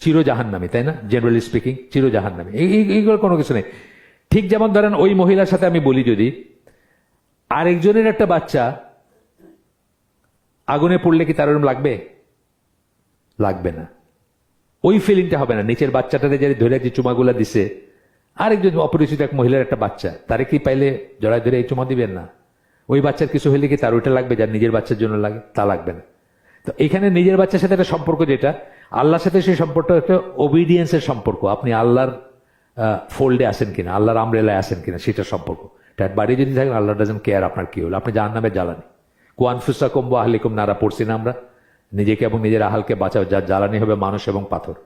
চির জাহান্নামী, তাই না? জেনারেলি স্পিকিং চির জাহান্নামী, এইগুলো কোনো কিছু নেই। ঠিক যেমন ধরেন ওই মহিলার সাথে আমি বলি, যদি আরেকজনের একটা বাচ্চা আগুনে পড়লে কি তার ওরকম লাগবে? লাগবে না, ওই ফিলিংটা হবে না। নিচের বাচ্চাটারে যারা ধরে যে চুমাগুলা দিছে, আরেকজন অপরিচিত এক মহিলার একটা বাচ্চা, তারে কি পাইলে জড়ায় ধরে এই চুমা দিবেন না? ওই বাচ্চার কিছু হলে কি তার ওইটা লাগবে যার নিজের বাচ্চার জন্য লাগে? তা লাগবে না। তো এখানে নিজের বাচ্চার সাথে একটা সম্পর্ক, যেটা আল্লাহর সাথে সেই সম্পর্ক একটা ওবিডিয়েন্সের সম্পর্ক। আপনি আল্লাহর ফোল্ডে আসেন কিনা, আল্লাহর আমরেলায় আসেন কিনা, সেটা সম্পর্ক। তার বাড়ি যদি থাকেন, আল্লাহ ডাজন্ট কেয়ার আপনার কি হলো, আপনি জাহান্নামের জ্বালানি। কুয়ানফুসাকুম ওয়া আহলিকুম নারা পড়ছি না আমরা? নিজেকে এবং নিজের আহালকে বাঁচাও, যার জ্বালানি হবে মানুষ এবং পাথর।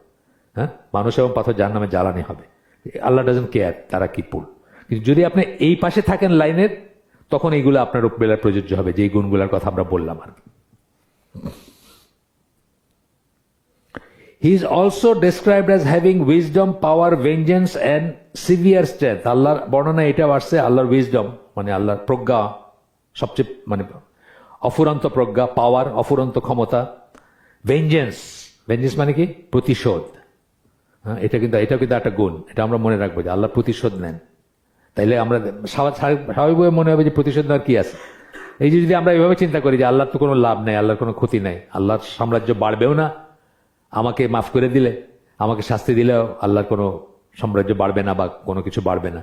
হ্যাঁ, মানুষ এবং পাথর জাহান্নামের জ্বালানি হবে। আল্লাহ ডাজন্ট কেয়ার তারা কি পুল। কিন্তু যদি আপনি এই পাশে থাকেন লাইনের, তখন এইগুলো আপনার বেলায় প্রযোজ্য হবে, যে গুণগুলোর কথা আমরা বললাম আর কি। He is also described as having wisdom, power, vengeance and severe strength। আল্লাহর বর্ণনা এটা আসছে, আল্লাহর উইজডম মানে আল্লাহর প্রজ্ঞা, সবচেয়ে মানে অফুরন্ত প্রজ্ঞা, পাওয়ার অফুরন্ত ক্ষমতা, ভেঞ্জেন্স মানে কি? প্রতিশোধ। হ্যাঁ, এটাও কিন্তু একটা গুণ, এটা আমরা মনে রাখবো যে আল্লাহ প্রতিশোধ নেন। তাইলে আমরা স্বাভাবিকভাবে মনে হবে যে প্রতিশোধ নেওয়ার কি আছে। এই যে যদি আমরা এইভাবে চিন্তা করি যে আল্লাহর তো কোনো লাভ নেই, আল্লাহর কোনো ক্ষতি নেই, আল্লাহর সাম্রাজ্য বাড়বেও না, আমাকে মাফ করে দিলে, আমাকে শাস্তি দিলেও আল্লাহর কোনো সাম্রাজ্য বাড়বে না বা কোনো কিছু বাড়বে না,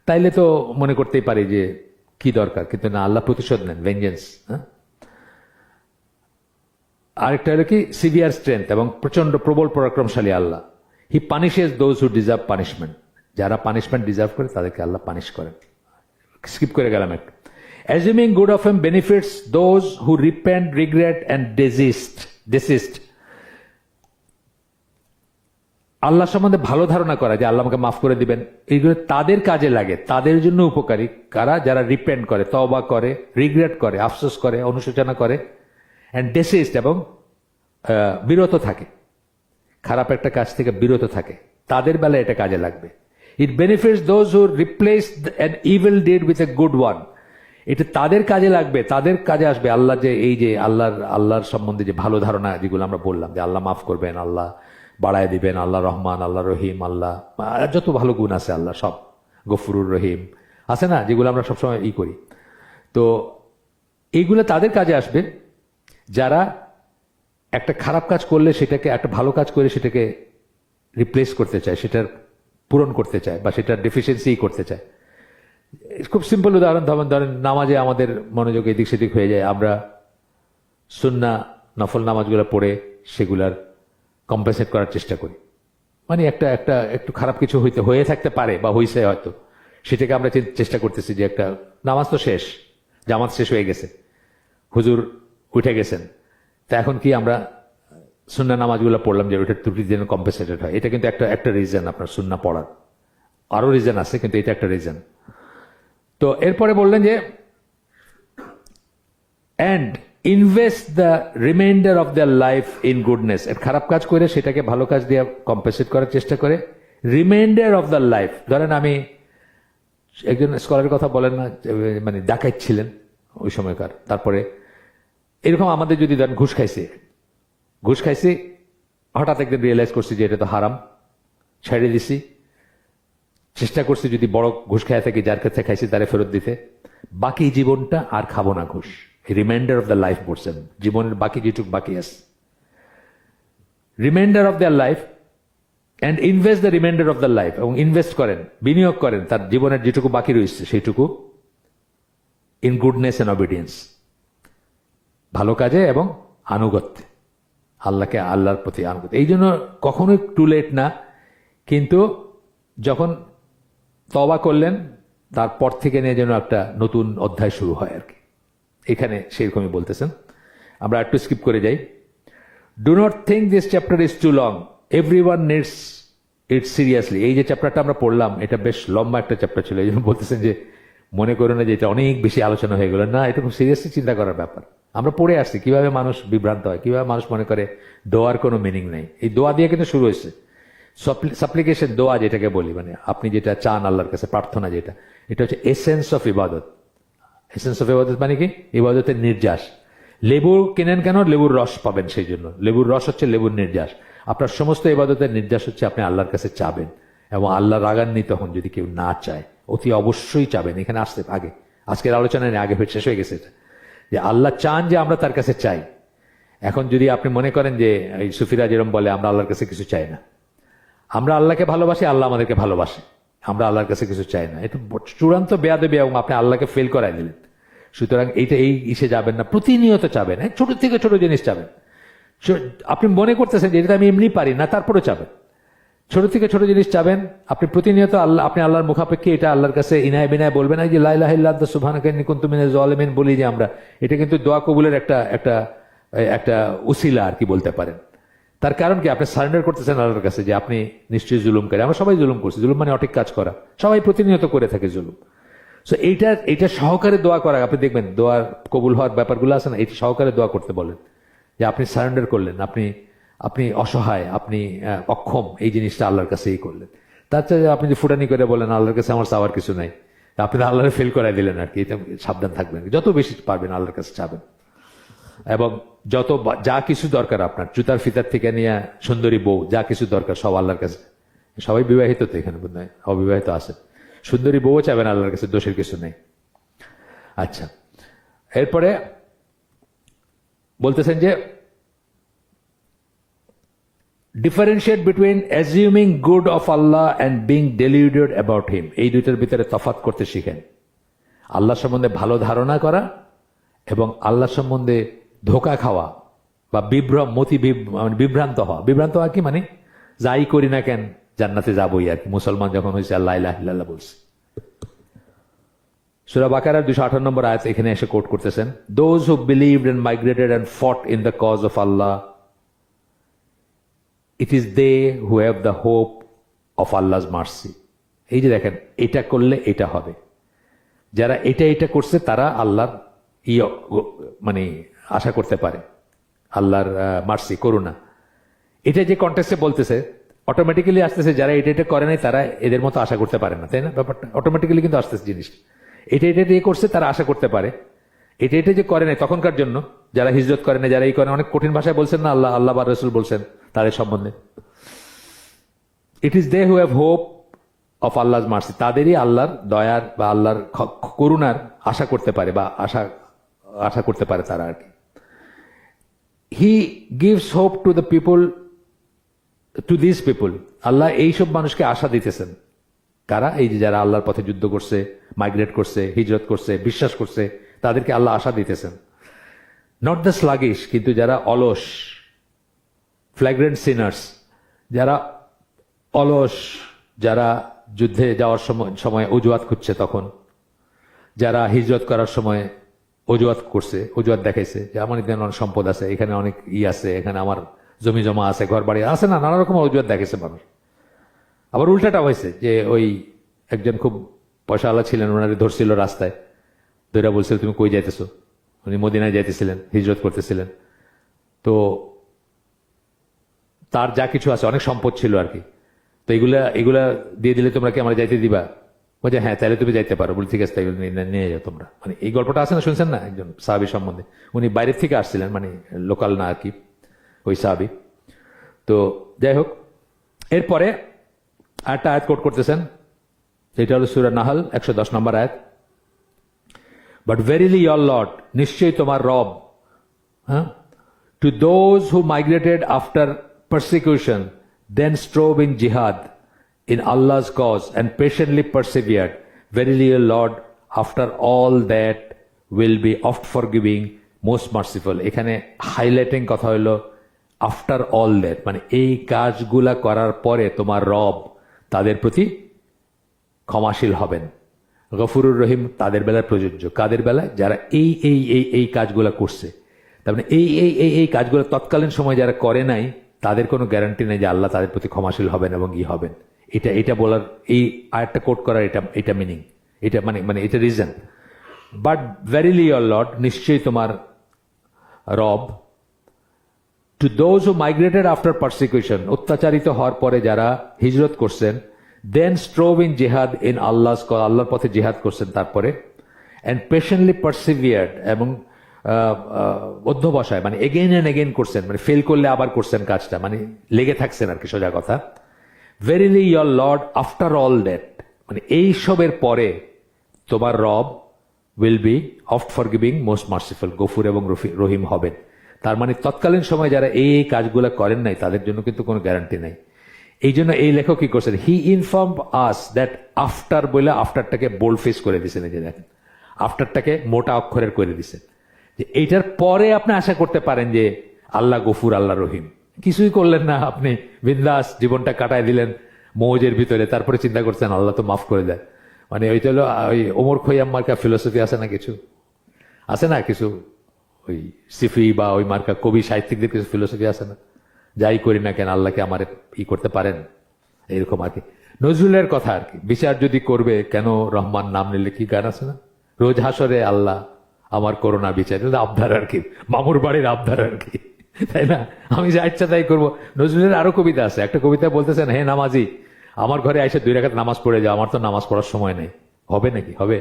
তাইলে তো মনে করতেই পারি যে কি দরকার। কিন্তু না, আল্লাহ প্রতিশোধ নেন, ভেঞ্জেন্স। হ্যাঁ, আরেকটা হলো কি? সিভিয়ার স্ট্রেংথ, এবং প্রচন্ড প্রবল পরাক্রমশালী Allah. He punishes those who deserve punishment. যারা পানিশমেন্ট ডিজার্ভ করে তাদেরকে আল্লাহ পানিশ করেন। স্কিপ করে গেলাম একটু। Assuming good of him benefits those who repent, regret and desist. Allah সম্বন্ধে ভালো ধারণা করা, যে আল্লাহ আমাকে মাফ করে দিবেন, এইগুলো তাদের কাজে লাগে, তাদের জন্য উপকারী। কারা? যারা রিপেন্ট করে, তওবা করে, রিগ্রেট করে, আফসোস করে, অনুশোচনা করে, অ্যান্ড ডেসিস্ট এবং বিরত থাকে, খারাপ একটা কাজ থেকে বিরত থাকে, তাদের বেলায় এটা কাজে লাগবে। It benefits those who replace an evil deed with a good one. এটা তাদের কাজে লাগবে, তাদের কাজে আসবে। আল্লাহ যে এই যে আল্লাহর সম্বন্ধে যে ভালো ধারণা যেগুলো আমরা বললাম, যে আল্লাহ মাফ করবেন, আল্লাহ বাড়ায় দিবেন, আল্লাহ রহমান, আল্লাহ রহিম, আল্লাহ যত ভালো গুণ আছে আল্লাহ সব, গফুরুর রহিম আছে না, যেগুলো আমরা সবসময় করি। তো এইগুলো তাদের কাজে আসবে যারা একটা খারাপ কাজ করলে সেটাকে একটা ভালো কাজ করে সেটাকে রিপ্লেস করতে চায়, সেটার পূরণ করতে চায়, বা সেটার ডেফিসিয়েন্সি করতে চায়। খুব সিম্পল উদাহরণ, ধরেন নামাজে আমাদের মনোযোগ এদিক সেদিক হয়ে যায়, আমরা সুন্নাহ নফল নামাজগুলো পড়ে সেগুলার কম্পেনসেট করার চেষ্টা করি। মানে একটু খারাপ কিছু হয়ে থাকতে পারে বা হয়েছে হয়তো, সেটাকে আমরা চেষ্টা করতেছি যে একটা নামাজ তো শেষ, জামাত শেষ হয়ে গেছে, হুজুর উঠে গেছেন, তা এখন কি আমরা সুন্নাহ নামাজগুলো পড়লাম যে ওইটার ত্রুটি যেন কম্পেনসেটেড হয়। এটা কিন্তু একটা রিজন আপনার সুন্নাহ পড়ার, আরো রিজন আছে কিন্তু এটা একটা রিজন। তো এরপরে বললেন যে and invest the reminder of the life in goodness. এর খারাপ কাজ করে সেটাকে ভালো কাজ দিয়ে কম্পেনসেট করার চেষ্টা করে। রিমাইন্ডার অফ দ্য লাইফ, ধরেন আমি একজন স্কলারের কথা বলেন না, মানে ডাকাইত ছিলেন ওই সময়কার, তারপরে এরকম আমাদের যদি ধরেন ঘুষ খাইছি, হঠাৎ একদিন রিয়েলাইজ করছি যে এটা তো হারাম, ছেড়ে দিছি, চেষ্টা করছি যদি বড় ঘুষ খাইয়া থাকি যার কাছে খাইছি তারে ফেরত দিতে, বাকি জীবনটা আর খাবো না ঘুষ। রিমাইন্ডার অফ দ্য লাইফ বলছেন, জীবনের বাকি যেটুকু বাকি আছে, reminder of the life and invest the reminder of the life, এবং ইনভেস্ট করেন, বিনিয়োগ করেন তার জীবনের যেটুকু বাকি রয়েছে সেইটুকু ইন গুডনেস অ্যান্ড অবিডিয়েন্স, ভালো কাজে এবং আনুগত্যে, আল্লাহর প্রতি আনুগত্য। এই জন্য কখনোই টু লেট না, কিন্তু যখন তওবা করলেন তারপর থেকে নিয়ে যেন একটা নতুন অধ্যায় শুরু হয় আর কি। এখানে সেরকমই বলতেছেন। আমরা একটু স্কিপ করে যাই। Do not think this chapter is too long, everyone needs it seriously. এই যে চ্যাপ্টারটা আমরা পড়লাম এটা বেশ লম্বা একটা চ্যাপ্টার ছিল, এই জন্য বলতেছেন যে মনে করো না যে এটা অনেক বেশি আলোচনা হয়ে গেল, না, এটা খুব সিরিয়াসলি চিন্তা করার ব্যাপার। আমরা পড়ে আসছি কিভাবে মানুষ বিভ্রান্ত হয়, কিভাবে মানুষ মনে করে দোয়ার কোনো মিনিং নেই। এই দোয়া দিয়ে কিন্তু শুরু হয়েছে, সাপ্লিকেশন, দোয়া যেটাকে বলি, মানে আপনি যেটা চান আল্লাহর কাছে, প্রার্থনা যেটা, এটা হচ্ছে এসেন্স অফ ইবাদত। এসেন্স অফ ইবাদত মানে কি? ইবাদতের নির্যাস। লেবু কেনেন কেন? লেবুর রস পাবেন, সেই জন্য লেবুর রস হচ্ছে লেবুর নির্যাস। আপনার সমস্ত ইবাদতের নির্যাস হচ্ছে আপনি আল্লাহর কাছে চাবেন, এবং আল্লাহ রাগান্বিত হন যদি কেউ না চায়, অতি অবশ্যই চাবেন। এখানে আসতে আগে, আজকের আলোচনায় আগে শেষ হয়ে গেছে এটা, যে আল্লাহ চান যে আমরা তার কাছে চাই। এখন যদি আপনি মনে করেন যে এই সুফিরা যেরকম বলে আমরা আল্লাহর কাছে কিছু চাই না, আমরা আল্লাহকে ভালোবাসি, আল্লাহ আমাদেরকে ভালোবাসে, আমরা আল্লাহর কাছে কিছু চাই না, এটা চূড়ান্ত বেয়াদবি, এবং আপনি আল্লাহকে ফেল করাই দিলেন। সুতরাং এইটা এই ইসে যাবেন না, প্রতিনিয়ত চাবেন, ছোট থেকে ছোট জিনিস চাবেন। আপনি মনে করতেছেন যে এটা আমি এমনি পারি না, তারপরে চাবেন, ছোট থেকে ছোট জিনিস চাবেন। আপনি প্রতিনিয়ত আপনি আল্লাহর মুখাপেক্ষে এটা আল্লাহর কাছে ইনায় বিনায় বলবেন। এই যে লা ইলাহা ইল্লাল্লাহ সুবহানাকা ইন্নী কুনতু মিনাজ জালিমিন বলি যে আমরা, এটা কিন্তু দোয়া কবুলের একটা উসিলা আর কি বলতে পারেন। তার কারণ কি? আপনি সারেন্ডার করতেছেন আল্লাহর কাছে যে আপনি নিশ্চয়ই জুলুম করে, আমরা সবাই জুলুম করছি, জুলুম মানে অঠিক কাজ করা, সবাই প্রতিনিয়ত করে থাকে জুলুম। সো এইটা সহকারে দোয়া করা, আপনি দেখবেন দোয়ার কবুল হওয়ার ব্যাপারগুলো আছে না, এটা সহকারে দোয়া করতে বলেন, যে আপনি সারেন্ডার করলেন, আপনি অসহায়, আপনি অক্ষম, এই জিনিসটা আল্লাহর কাছে করলেন। তার চেয়ে আপনি যে ফুটানি করে বলেন আল্লাহর কাছে আমার চাওয়ার কিছু নাই, আপনি আল্লাহরে ফেল করাই দিলেন আর কি। এটা সাবধান থাকবেন, যত বেশি পারবেন আল্লাহর কাছে চাবেন, এবং যা কিছু দরকার আপনার, জুতার ফিতার থেকে নিয়ে সুন্দরী বউ, যা কিছু দরকার সব আল্লাহর কাছে। সবাই বিবাহিত তো এখানে, বোধ হয় অবিবাহিত আছে, সুন্দরী বউও চাবেন আল্লাহর কাছে, দোষের কিছু নেই। আচ্ছা, এরপরে বলতেছেন যে differentiate between assuming good of Allah and being deluded about him. এই দুইটার ভিতরে তফাৎ করতে শিখেন। আল্লাহ সম্বন্ধে ভালো ধারণা করা এবং আল্লাহ সম্বন্ধে ধোকা খাওয়া বা বিভ্রান্ত হওয়া কি মানে, যাই করি না কেন জান্নাতে যাবই আর কি। মুসলমান যখন হয়েছে আল্লাহ ইলাহা ইল্লাল্লাহ বলছে। সূরা বাকারার 258 নম্বর আয়াত এখানে এসে কোট করতেছেন, those who believed and migrated and fought in the cause of Allah, it is they who have the hope of Allah's mercy. এই যে দেখেন, এটা করলে এটা হবে, যারা এটা করছে তারা আল্লাহর মানে আশা করতে পারে, আল্লাহর মার্সি, করুণা। এটা যে কন্টেক্সটে বলতেছে, অটোমেটিক্যালি আসতেছে যারা এটা এটা করে নাই তারা এদের মতো আশা করতে পারে না, তাই না? ব্যাপারটা অটোমেটিক্যালি কিন্তু আসতেছে জিনিসটা। এটা এটা যে করছে তারা আশা করতে পারে, এটা এটা যে করে নাই তখনকার জন্য, যারা হিজরত করে না, যারা এই করে, অনেক কঠিন ভাষায় বলছেন না আল্লাহ, আল্লাহ বা রসুল বলছেন তাদের সম্বন্ধে। It is they who have hope of আল্লাহর মার্সি, তাদেরই আল্লাহর দয়ার বা আল্লাহর করুণার আশা করতে পারে, বা আশা করতে পারে তারা আর কি। He gives hope to the people, to this people, Allah এইসব মানুষকে আশা দিতেছেন। কারা? এই যে যারা আল্লাহর পথে যুদ্ধ করছে, মাইগ্রেট করছে, হিজরত করছে, বিশ্বাস করছে, তাদেরকে আল্লাহ আশা দিতেছেন। নট দ্য স্লাগিশ, কিন্তু যারা অলস, ফ্ল্যাগ্রেন্ট সিনার্স, যারা অলস, যারা যুদ্ধে যাওয়ার সময় অজুহাত খুঁজছে, তখন যারা হিজরত করার সময় অজুহাত করছে, অজুহাত দেখাইছে যে আমার এখানে অনেক সম্পদ আছে, এখানে অনেক আছে, এখানে আমার জমি জমা আছে, ঘর বাড়ি আছে, না নানা রকম অজুহাত দেখাইছে মানুষ। আবার উল্টাটা হয়েছে যে ওই একজন খুব পয়সাওয়ালা ছিলেন, ওনারে ধরছিল রাস্তায়, ধরে বলছিল তুমি কই যাইতেছো, উনি মদিনায় যাইতেছিলেন, হিজরত করতেছিলেন। তো তার যা কিছু আছে, অনেক সম্পদ ছিল আর কি, তো এগুলা দিয়ে দিলে তোমরা কি আমার যাইতে দিবা? বলছে হ্যাঁ, তাহলে তুমি যাইতে পারো। বলি ঠিক আছে, তাই নিয়ে যাও তোমরা। মানে এই গল্পটা আছে না, শুনছেন না? একজন সাহাবী সম্বন্ধে, উনি বাইরের থেকে আসছিলেন, মানে লোকাল না আর কি, ওই সাহাবী। তো যাই হোক, এরপরে একটা আয়াত কোট করতেছেন, এটা হলো সূরা নাহল 110 নম্বর আয়াত। বাট ভেরিলি ইয়োর লর্ড, নিশ্চয়ই তোমার রব, হ্যাঁ, two those who migrated after persecution, then strove in jihad in Allah's cause and patiently persevered. Verily your Lord, after all that, will be oft forgiving, most merciful. এখানে highlighting কথা হলো after all that, মানে এই কাজগুলা করার পরে তোমার রব তাদের প্রতি ক্ষমাশীল হবেন। গফুরুর রহিম তাদের বেলায় প্রযোজ্য। কাদের বেলায়? যারা এই এই এই এই কাজগুলা করছে। তার মানে এই এই এই এই কাজগুলো তৎকালীন সময় যারা করে নাই, তাদের কোনো গ্যারান্টি নেই যে আল্লাহ তাদের প্রতি ক্ষমাশীল হবেন এবং হবেন। এটা বলার, এই আয়াতটা কোট করার এটা মিনিং, এটা মানে এটা reason. But verily your Lord, নিশ্চয়ই তোমার রব, two those who migrated after persecution, অত্যাচারিত হওয়ার পরে যারা হিজরত করছেন, দেন স্ট্রোভ ইন জিহাদ ইন আল্লাহর পথে জিহাদ করছেন, তারপরে অ্যান্ড পেশেন্টলি পারসিভিয়ার্ড, এবং অধ্যবসায় মানে এগেইন অ্যান্ড এগেইন করছেন, মানে ফেল করলে আবার করছেন কাজটা, মানে লেগে থাকছেন আর কি, সোজা কথা। Verily your Lord after all that, মানে এই সবের পরে তোমার রব will be oft forgiving, most merciful, Gafur এবং রহিম হবেন। তার মানে তৎকালীন সময় যারা এই কাজগুলো করেন নাই, তাদের জন্য কিন্তু কোনো গ্যারান্টি নাই। এই জন্য এই লেখক কি করছেন, হি ইনফর্ম আস দ্যাট আফটার বলে আফটারটাকে বোল্ড ফেস করে দিয়েছেন। এই যে দেখেন, আফটারটাকে মোটা অক্ষরের করে দিয়েছেন, যে এইটার পরে আপনি আশা করতে পারেন যে আল্লাহ গফুর, আল্লাহ রহিম। কিছুই করলেন না আপনি, বিন্দাস জীবনটা কাটায় দিলেন মৌজের ভিতরে, তারপরে চিন্তা করছেন আল্লাহ তো মাফ করে দেয়। মানে ওইটা হলো ওই ওমর খৈয়াম মার্কা ফিলোসফি আছে না, কিছু আছে না, কিছু ওই সিফি বা ওই মার্কা কবি সাহিত্যিকদের কিছু ফিলোসফি আছে না, যাই করি না কেন আল্লাহকে আমার করতে পারেন, এরকম আর কি। নজরুলের কথা আর কি, বিচার যদি করবে কেন রহমান নাম নিলে, কি গান আছে না, রোজ হাসরে আল্লাহ আমার করোনা বিচার, আবদার আর কি, মামুর বাড়ির আবদার আর কি, তাই না? আমি যা ইচ্ছা তাই করবো। নজরুলের আরো কবিতা আছে, একটা কবিতা বলতেছেন, হে নামাজি আমার ঘরে এসে 2 রাকাত নামাজ পড়ে যাও, আমার তো নামাজ পড়ার সময় নেই। হবে নাকি? হবে?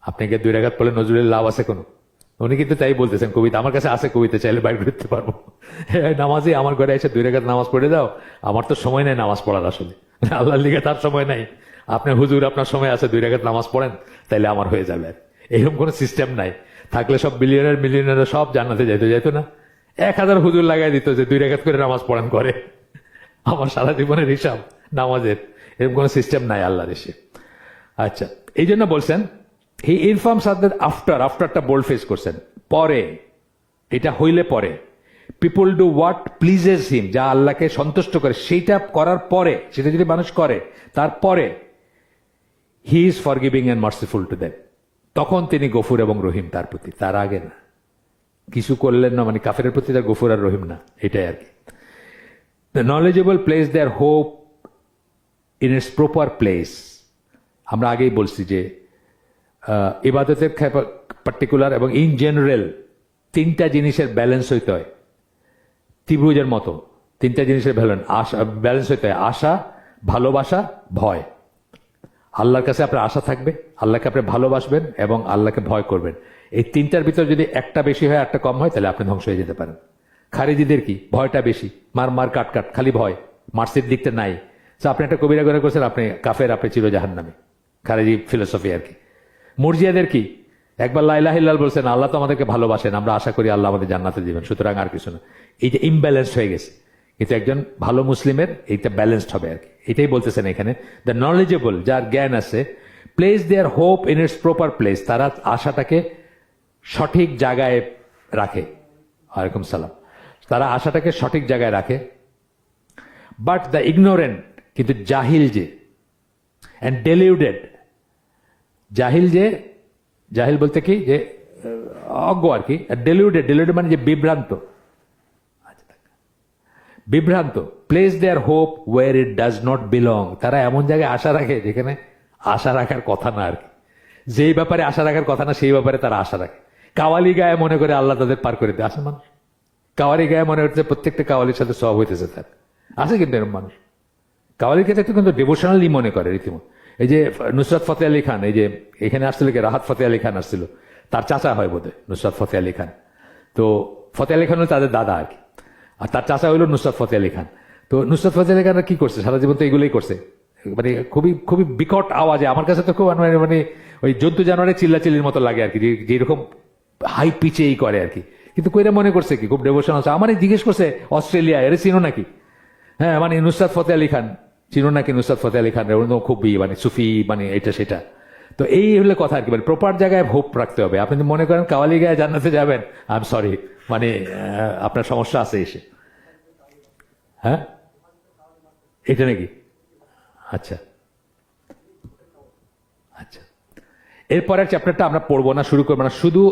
আপনাকে 2 রাকাত পড়লে নজরুলের লাভ আছে কোনো? উনি কিন্তু তাই বলতেছেন, কবিতা আমার কাছে আছে, কবিতা চাইলে বাইর করতে পারবো। নামাজি আমার ঘরে এসে 2 রাকাত নামাজ পড়ে দাও, আমার তো সময় নেই নামাজ পড়ার, আসলে আল্লাহর লিগে তার সময় নাই। আপনি হুজুর আপনার সময় আছে, 2 রাকাত নামাজ পড়েন, তাইলে আমার হয়ে যাবে। এরকম কোনো সিস্টেম নাই। থাকলে সব মিলিয়নার সব জান্নাতে যাইতো না? 1000 হুজুর লাগাই দিত যে 2 রাকাত করে নামাজ পড়েন করে। আমার সারা জীবনের হিসাব নামাজের, এরকম কোনো সিস্টেম নাই আল্লাহর এসে। আচ্ছা, এই জন্য বলছেন হি ইনফর্মস আফটারটা বোল্ড ফেস করছেন, পরে, এটা হইলে পরে, পিপল ডু হোয়াট প্লিজেস হিম, যা আল্লাহকে সন্তুষ্ট করে, সেইটা করার পরে, সেটা যদি মানুষ করে, তারপরে he is forgiving and merciful to them, তখন তিনি গফুর এবং রহিম তার প্রতি, তার আগে না। কিছু করলেন না মানে কাফেরের প্রতি তার গফুর আর রহিম না, এটাই আর কি। The knowledgeable place their hope in its proper place. আমরা আগেই বলছি যে ইবাদতের পার্টিকুলার এবং ইন জেনারেল 3টা জিনিসের ব্যালেন্স হইতে হয়। ত্রিভুজের মতো তিনটা জিনিসের ব্যালেন্স হইতে হয়: আশা, ভালোবাসা, ভয়। আল্লাহর কাছে আপনার আশা থাকবে, আল্লাহকে আপনি ভালোবাসবেন এবং আল্লাহকে ভয় করবেন। এই তিনটার ভিতর যদি একটা বেশি হয় একটা কম হয় তাহলে আপনি ধ্বংস হয়ে যেতে পারেন। খারিজিদের কি ভয়টা বেশি, মার মার কাট কাট, খালি ভয়, মার্সির দিকটা নাই। তো আপনি একটা কবিরা করে করছেন, আপনি কাফের, আপনি চিরজাহান্নামী। খারিজি ফিলোসফি আর কি। মুরজিয়াদের কি, একবার লা ইলাহা ইল্লাল্লাহ বলছেন, আল্লাহ তো আমাদেরকে ভালোবাসেন, আমরা আশা করি আল্লাহ আমাদের জান্নাতে দিবেন, সুতরাং আর কিছু না। এই যে ইমব্যালেন্স হয়ে গেছে, কিন্তু একজন ভালো মুসলিমের এইটা ব্যালেন্সড হবে আর কি। এটাই বলতেছেন এখানে, দ্য নলেজেবল, যার জ্ঞান আছে, place their hope in its proper place, তারা আশাটাকে সঠিক জায়গায় রাখে। ওয়ালাইকুম সালাম। তারা আশাটাকে সঠিক জায়গায় রাখে। বাট দ্য ইগনোরেন্ট, কিন্তু জাহিল যে, অ্যান্ড ডেলিউডেড, জাহিল বলতে কি, যে অজ্ঞ আর কি। ডেলিউডেড মানে যে বিভ্রান্ত। Place their hope where it does not belong, তারা এমন জায়গায় আশা রাখে যেখানে আশা রাখার কথা না আর কি। যেই ব্যাপারে আশা রাখার কথা না সেই ব্যাপারে তারা আশা রাখে। কাওয়ালি গায়ে মনে করে আল্লাহ তাদের পার করে দেয়। আসে মানুষ কাওয়ালি গায়ে মনে হচ্ছে প্রত্যেকটা কাওয়ালির সাথে সব হইতেছে তার। আছে কিন্তু এরকম মানুষ কাওয়ালির ক্ষেত্রে কিন্তু ডিভোশনালি মনে করে রীতিমতো। এই যে নুসরাত ফতে আলী খান, এই যে এখানে আসছিল কি, রাহাত ফতে আলী খান আসছিল, তার চাচা হয় বোধহয় নুসরাত ফতে আলী খান। তো ফতে আলী খান হলো তাদের দাদা আর কি, আর তার চাচা হইল নুসরাত ফতে আলী খান। তো নুসরাত ফতে আলী খান কি করছে সারা জীবন, তো এগুলোই করছে, মানে খুবই খুবই বিকট আওয়াজে। আমার কাছে তো খুব মানে ওই জন্তু জানোয়ারের চিল্লাচিল্লির মতো লাগে আর কি, যেরকম হাই পিচেই করে আর কি। কিন্তু কইরা মনে করছে কি খুব ডেভোশন আছে। আমার জিজ্ঞেস করছে অস্ট্রেলিয়া, এর চিনো নাকি? হ্যাঁ, মানে নুসরাত ফতে আলী খান চিনো নাকি? নুসরাত ফতে আলী খান খুব মানে সুফি, মানে এটা সেটা। তো এই হলে কথা আর কি, মানে প্রপার জায়গায় হোপ রাখতে হবে। আপনি যদি মনে করেন কাওয়ালি গায়ে জান্নাতে যাবেন, আই এম সরি, মানে আপনার সমস্যা আছে এসে। হ্যাঁ, এটা নাকি? আচ্ছা আচ্ছা, এরপরের চ্যাপ্টারটা আমরা পড়বো না, শুরু করবো না, শুধু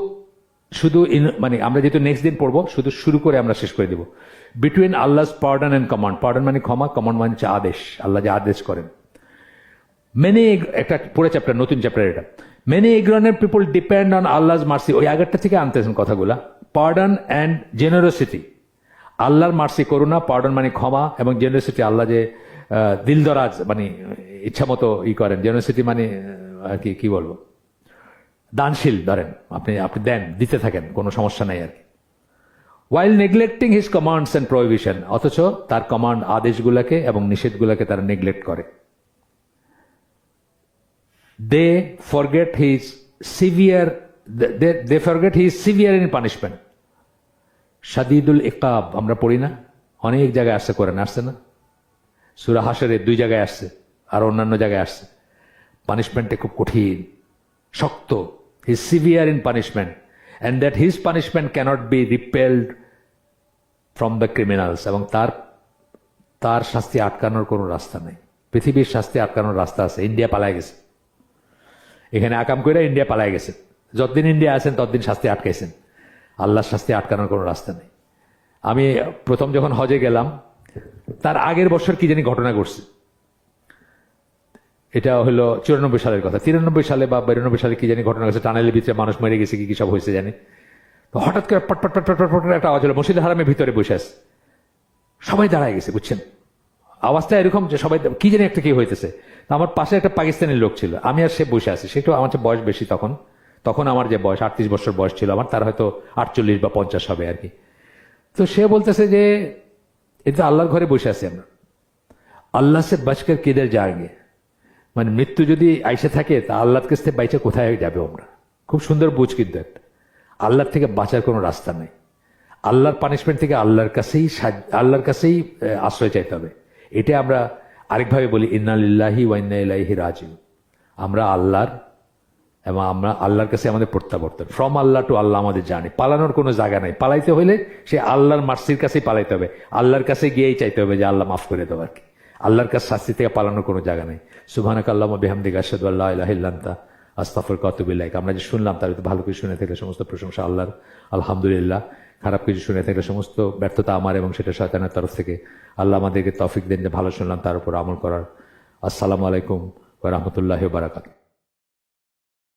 শুধু মানে আমরা যেহেতু নেক্সট দিন পড়বো, শুধু শুরু করে আমরা শেষ করে দিব। Between আল্লাহস pardon and command. Pardon মানে ক্ষমা, কমান্ড মানে হচ্ছে আদেশ, আল্লাহ যে আদেশ করেন। মেনি, একটা পুরো চ্যাপ্টার, নতুন চ্যাপ্টার এটা। Many ignorant people depend on Allah's mercy, ওই আগেরটা থেকে আনতেছেন কথাগুলা। পার্ডন অ্যান্ড জেনারোসিটি, আল্লাহর মার্সি, করুণা, পার্ডন মানে ক্ষমা, এবং জেনারোসিটি আল্লাহ যে দিলদরাজ, মানে ইচ্ছা মতো ই করেন। জেনারোসিটি মানে আর কি, কি বলবো, দানশীল, ধরেন আপনি আপনি দেন, দিতে থাকেন, কোনো সমস্যা নাই আর কি। While neglecting his commands and prohibition, অথচ তার কমান্ড, আদেশগুলাকে এবং নিষেধগুলাকে তারা নেগলেক্ট করে। They forget his severe, they forget his severe in punishment. শাদীদুল ইকাব আমরা পড়ি না, অনেক জায়গায় আসছে, কোরআন আসছে না, সূরা হাশরে 2 জায়গায় আসছে, আর অন্যান্য জায়গায় আসছে। পানিশমেন্টে খুব কঠিন, শক্ত। He is severe in punishment and that his punishment cannot be repelled from the criminals, এবং তার শাস্তি আটকানোর কোনো রাস্তা নেই। পৃথিবীর শাস্তি আটকানোর রাস্তা আছে, ইন্ডিয়া পালায় গেছে, এখানে আকাম করে ইন্ডিয়া পালায় গেছে। যতদিন ইন্ডিয়া আছেন ততদিন শাস্তি আটকাইছেন, আল্লাহর শাস্তি আটকানোর কোনো রাস্তা নেই। আমি প্রথম যখন হজে গেলাম, তার আগের বছর কি জানি ঘটনা ঘটছে, এটা হলো 94 সালের কথা, 93 সালে বা 92 সালে কি জানি ঘটনা ঘটছে, টানেলের ভিতরে মানুষ মরে গেছে, কি কি সব হয়েছে জানি। তো হঠাৎ করে পট পট পট পট পট একটা আওয়াজ হলো, মসজিদ হারামের ভিতরে বসে আছে, সবাই দাঁড়ায় গেছে, বুঝছেন আওয়াজটা এরকম যে সবাই কি জানি একটা কি হইতেছে। আমার পাশে একটা পাকিস্তানি লোক ছিল, আমি আর সে বসে আছি, সেটা আমার চেয়ে বয়স বেশি, তখন আমার যে বয়স 38 বছর বয়স ছিল আমার, তার হয়তো 48 বা 50 হবে আর কি। তো সে বলতেছে যে এটা আল্লাহর ঘরে বসে আছি আমরা, আল্লাহ সে বাঁচকার কিধর যাएंगे, মানে মৃত্যু যদি আইসে থাকে তা আল্লাহর কাছ থেকে বাইচে কোথায় যাবে আমরা। খুব সুন্দর বুঝ, কিন্তু একটা আল্লাহর থেকে বাঁচার কোনো রাস্তা নেই, আল্লাহর পানিশমেন্ট থেকে আল্লাহর কাছেই আশ্রয় চাইতে হবে। এটা আমরা আরেকভাবে বলি, ইন্না লিল্লাহি ওয়া ইন্না ইলাইহি রাজিউন, আমরা আল্লাহর এবং আমরা আল্লাহর কাছে আমাদের প্রত্যাবর্তন। ফ্রম আল্লাহ টু আল্লাহ আমাদের জানি, পালানোর কোনো জায়গা নাই। পালাইতে হইলে সে আল্লাহর মার্সির কাছেই পালাইতে হবে, আল্লাহর কাছে গিয়েই চাইতে হবে যে আল্লাহ মাফ করে দেবো আর কি। আল্লাহর কাছে শাস্তি থেকে পালানোর কোনো জায়গা নেই। সুবহানাকা আল্লাহুম্মা বিহামদিকা আশহাদু আল্লা ইলাহা ইল্লা আনতা আস্তাগফিরুকা ওয়া আতুবু ইলাইক। আমরা যে শুনলাম তার ভালো কিছু শুনে থাকলে সমস্ত প্রশংসা আল্লাহর, আলহামদুলিল্লাহ। খারাপ কিছু শুনে থাকলে সমস্ত ব্যর্থতা আমার, এবং সেটা শয়তানের তরফ থেকে। আল্লাহ আমাদেরকে তৌফিক দেন যে ভালো শুনলাম তার উপর আমল করার। আসসালামু আলাইকুম ওয়া রাহমাতুল্লাহি ওয়া বারাকাতুহু।